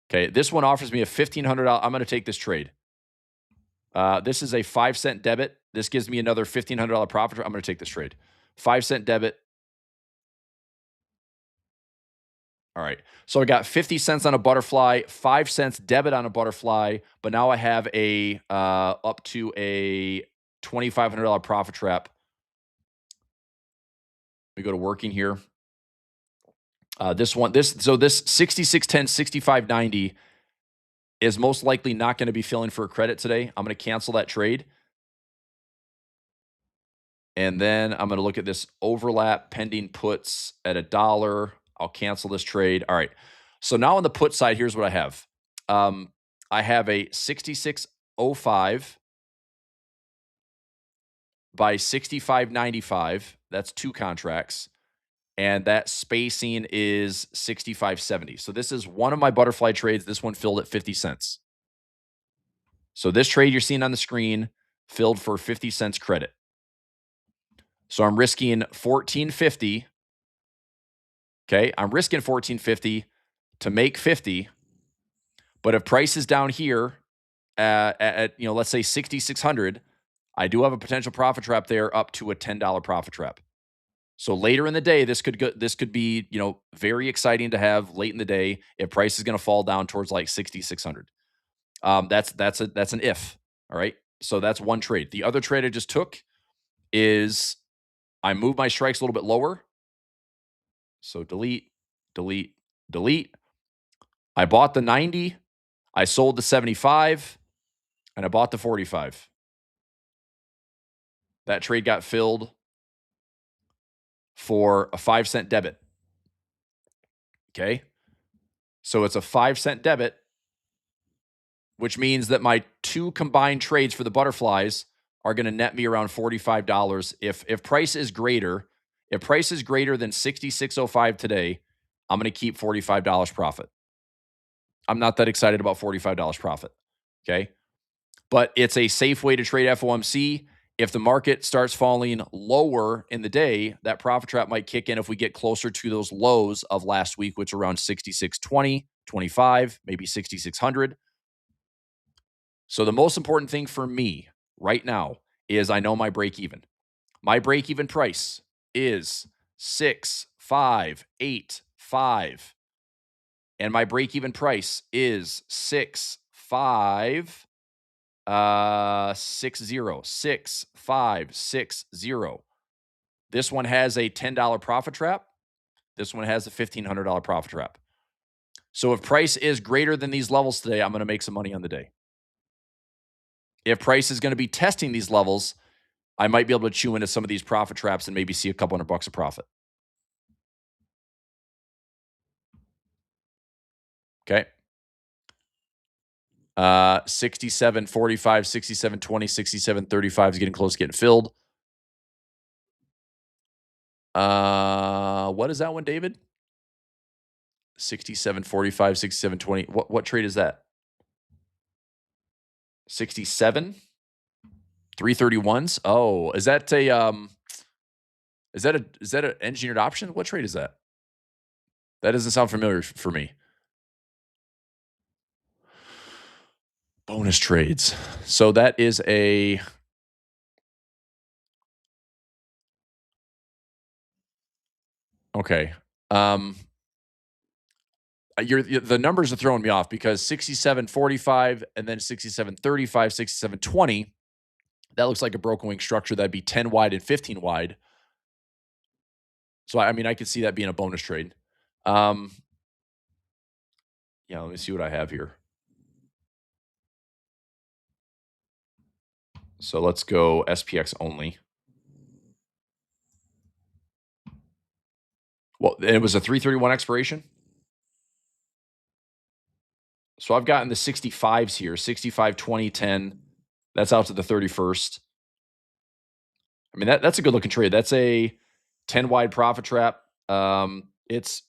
[SPEAKER 1] Okay, this one offers me a $1,500. I'm going to take this trade. This is a 5-cent debit This gives me another $1,500 profit. I'm going to take this trade. 5-cent debit. All right. So I got 50 cents on a butterfly, 5 cents debit on a butterfly, but now I have a up to a $2,500 profit trap. We go to working here. This 6610, 6590 is most likely not going to be filling for a credit today. I'm going to cancel that trade. And then I'm going to look at this overlap pending puts at $1. I'll cancel this trade. All right. So now on the put side, here's what I have. I have a 6605 by 6595. That's 2 contracts. And that spacing is 6570. So this is one of my butterfly trades. This one filled at 50 cents. So this trade you're seeing on the screen filled for 50 cents credit. So I'm risking 1450. Okay, I'm risking 1450 to make 50. But if price is down here at let's say 6600, I do have a potential profit trap there up to a $10 profit trap. So later in the day, this could be, very exciting to have late in the day if price is going to fall down towards like 6,600. That's an if. All right. So that's one trade. The other trade I just took is I moved my strikes a little bit lower. So delete, delete, delete. I bought the 90, I sold the 75, and I bought the 45. That trade got filled for a 5-cent debit. Okay. So it's a 5-cent debit, which means that my 2 combined trades for the butterflies are going to net me around $45. If price is greater than 6605 today, I'm going to keep $45 profit. I'm not that excited about $45 profit. Okay. But it's a safe way to trade FOMC. If the market starts falling lower in the day, that profit trap might kick in if we get closer to those lows of last week, which are around 6620, 25, maybe 6600. So the most important thing for me right now is I know my break even. My break even price is 6585, and my break even price is 6560. This one has a $10 profit trap. This one has a $1,500 profit trap. So if price is greater than these levels today, I'm going to make some money on the day. If price is going to be testing these levels, I might be able to chew into some of these profit traps and maybe see a couple $100 of profit. Okay. 67.45, 67.20, 67.35 is getting close to getting filled. What is that one, David? 67.45, 67.20. What trade is that? 67? 331s? Oh, is that an engineered option? What trade is that? That doesn't sound familiar for me. Bonus trades. So that is a okay. The numbers are throwing me off because 67.45 and then 67.35, 67.20. That looks like a broken wing structure. That'd be 10 wide and 15 wide. So I mean, I could see that being a bonus trade. Yeah, let me see what I have here. So let's go SPX only. Well, it was a 331 expiration. So I've gotten the 65s here, 65, 20, 10. That's out to the 31st. I mean, that's a good looking trade. That's a 10 wide profit trap. It's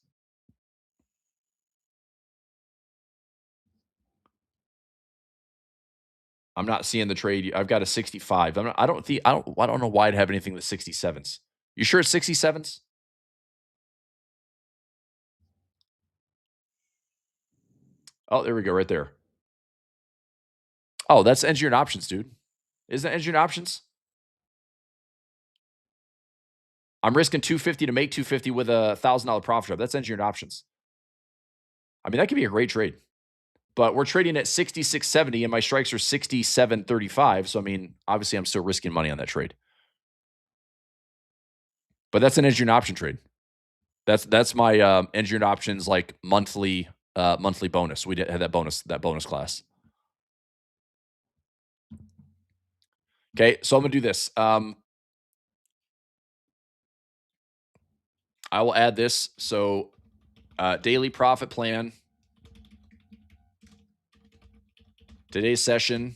[SPEAKER 1] I'm not seeing the trade. I've got a 65. I don't know why I'd have anything with 67s. You sure it's 67s? Oh, there we go, right there. Oh, that's engineered options, dude. Isn't that engineered options? I'm risking 250 to make 250 with a $1,000 profit trap. That's engineered options. I mean, that could be a great trade. But we're trading at 66.70 and my strikes are 67.35. So, I mean, obviously I'm still risking money on that trade. But that's an engineered option trade. That's my engineered options like monthly bonus. We did have that bonus class. Okay, so I'm gonna do this. I will add this. So daily profit plan. Today's session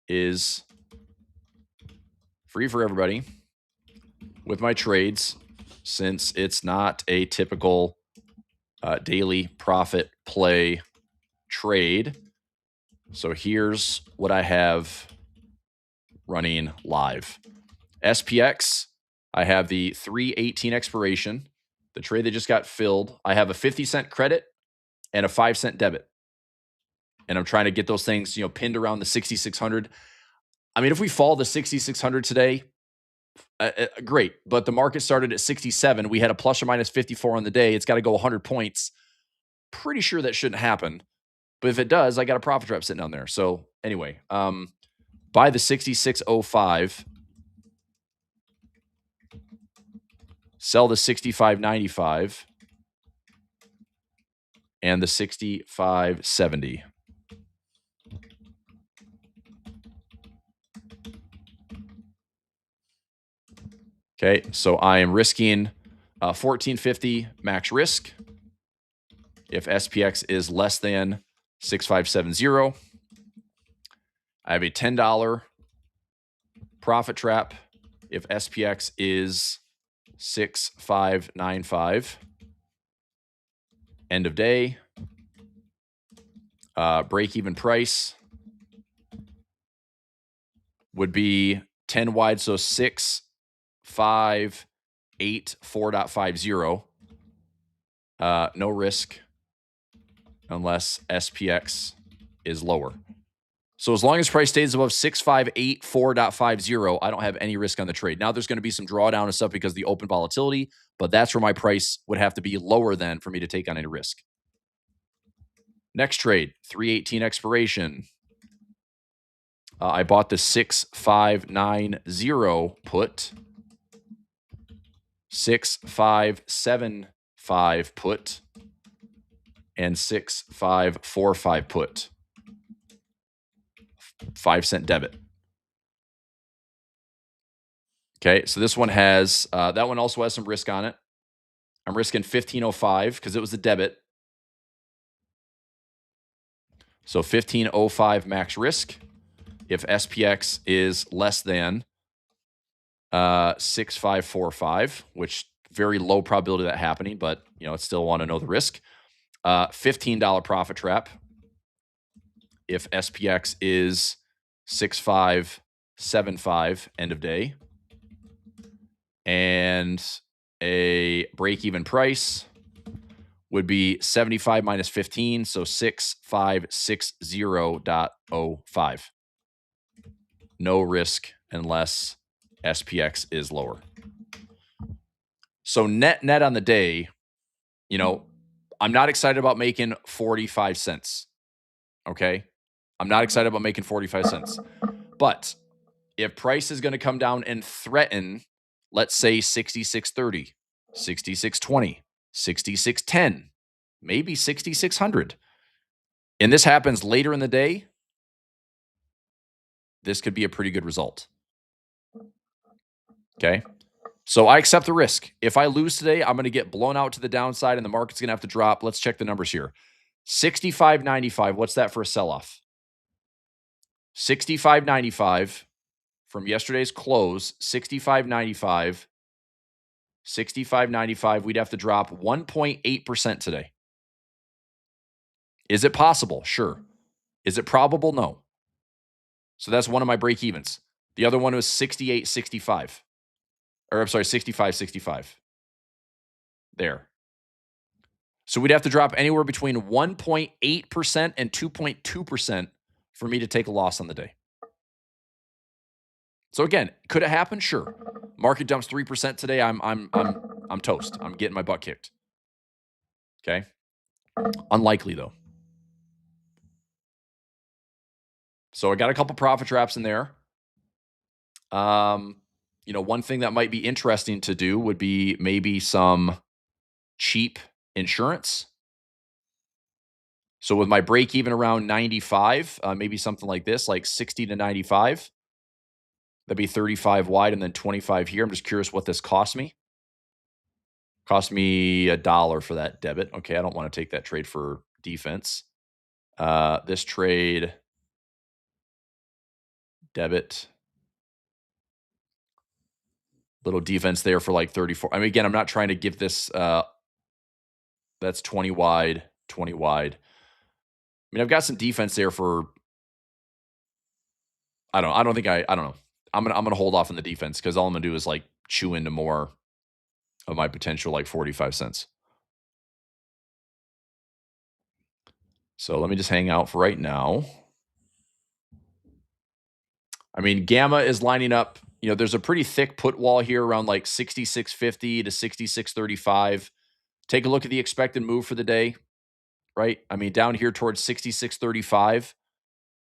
[SPEAKER 1] is free for everybody with my trades, since it's not a typical daily profit play trade. So here's what I have running live. SPX, I have the 3/18 expiration. The trade that just got filled. I have a 50-cent credit and a 5-cent debit. And I'm trying to get those things, pinned around the 6,600. I mean, if we fall to 6,600 today, great. But the market started at 67. We had a plus or minus 54 on the day. It's got to go 100 points. Pretty sure that shouldn't happen. But if it does, I got a profit trap sitting down there. So anyway, buy the 66.05. Sell the 65.95. And the 65.70. Okay, so I am risking 1450 max risk. If SPX is less than 6570, I have a $10 profit trap. If SPX is 6595, end of day, break even price would be 10 wide, so 6584.50. No risk unless SPX is lower. So as long as price stays above 6584.50, I don't have any risk on the trade. Now there's going to be some drawdown and stuff because of the open volatility, but that's where my price would have to be lower than for me to take on any risk. Next trade, 3/18 expiration. I bought the 6590 put, 6575 put, and 6545 put. 5-cent debit. Okay, so this one has, that one also has some risk on it. I'm risking 1505 because it was a debit. So 1505 max risk. If SPX is less than 6545, which very low probability of that happening, but I still want to know the risk. $15 profit trap. If SPX is 6575, end of day. And a break-even price would be 75 minus 15, so 6560.05. No risk unless SPX is lower. So net on the day, I'm not excited about making 45 cents. Okay? I'm not excited about making 45 cents. But if price is going to come down and threaten, let's say 66.30, 66.20, 66.10, maybe 6600, and this happens later in the day, this could be a pretty good result. Okay? So I accept the risk. If I lose today, I'm going to get blown out to the downside and the market's going to have to drop. Let's check the numbers here. 65.95, what's that for a sell-off? 65.95 from yesterday's close, 65.95, 65.95, we'd have to drop 1.8% today. Is it possible? Sure. Is it probable? No. So that's one of my break evens. The other one was 68.65. Or I'm sorry, 65.65. There. So we'd have to drop anywhere between 1.8% and 2.2% for me to take a loss on the day. So again, could it happen? Sure. Market dumps 3% today. I'm toast. I'm getting my butt kicked. Okay. Unlikely though. So I got a couple profit traps in there. One thing that might be interesting to do would be maybe some cheap insurance. So with my break even around 95, maybe something like this, like 60 to 95. That'd be 35 wide and then 25 here. I'm just curious what this cost me. Cost me $1 for that debit. Okay, I don't want to take that trade for defense. This trade, debit, little defense there for like 34. I mean, again, I'm not trying to give this, that's 20 wide, 20 wide. I mean, I've got some defense there for, I don't know. I'm gonna hold off on the defense because all I'm gonna do is like chew into more of my potential like 45 cents. So let me just hang out for right now. I mean, Gamma is lining up. There's a pretty thick put wall here around like 66.50 to 66.35. Take a look at the expected move for the day, right? I mean, down here towards 66.35.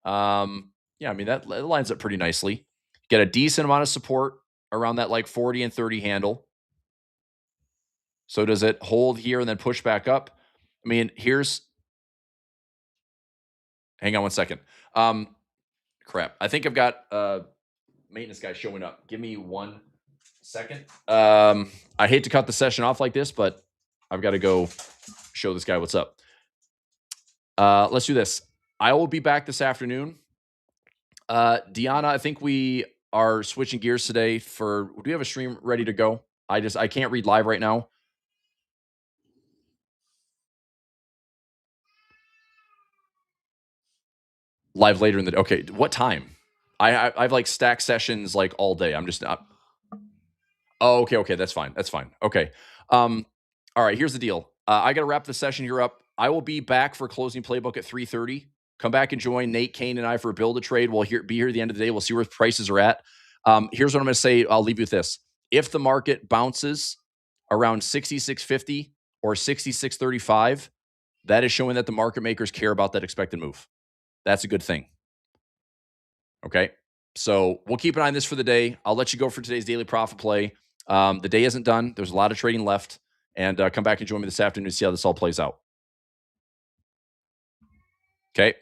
[SPEAKER 1] Yeah, I mean, that lines up pretty nicely. Get a decent amount of support around that like 40 and 30 handle. So does it hold here and then push back up? I mean, hang on one second. Crap. I think I've got maintenance guy showing up. Give me 1 second. I hate to cut the session off like this, but I've got to go show this guy what's up. Let's do this. I will be back this afternoon. Deanna, I think we are switching gears today do we have a stream ready to go? I can't read live right now. Live later in the day. Okay, what time? I've like stacked sessions like all day. I'm just not. Oh, okay, that's fine. Okay. All right, here's the deal. I got to wrap the session here up. I will be back for closing playbook at 3:30. Come back and join Nate, Kane, and I for a build a trade. We'll be here at the end of the day. We'll see where prices are at. Here's what I'm going to say. I'll leave you with this. If the market bounces around 66.50 or 66.35, that is showing that the market makers care about that expected move. That's a good thing. Okay. So we'll keep an eye on this for the day. I'll let you go for today's daily profit play. The day isn't done. There's a lot of trading left. And come back and join me this afternoon to see how this all plays out. Okay.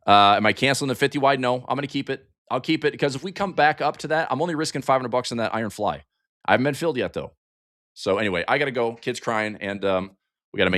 [SPEAKER 1] Am I canceling the 50 wide? No, I'm going to keep it. I'll keep it because if we come back up to that, I'm only risking $500 on that iron fly. I haven't been filled yet, though. So anyway, I got to go. Kids crying, and we got to maintain.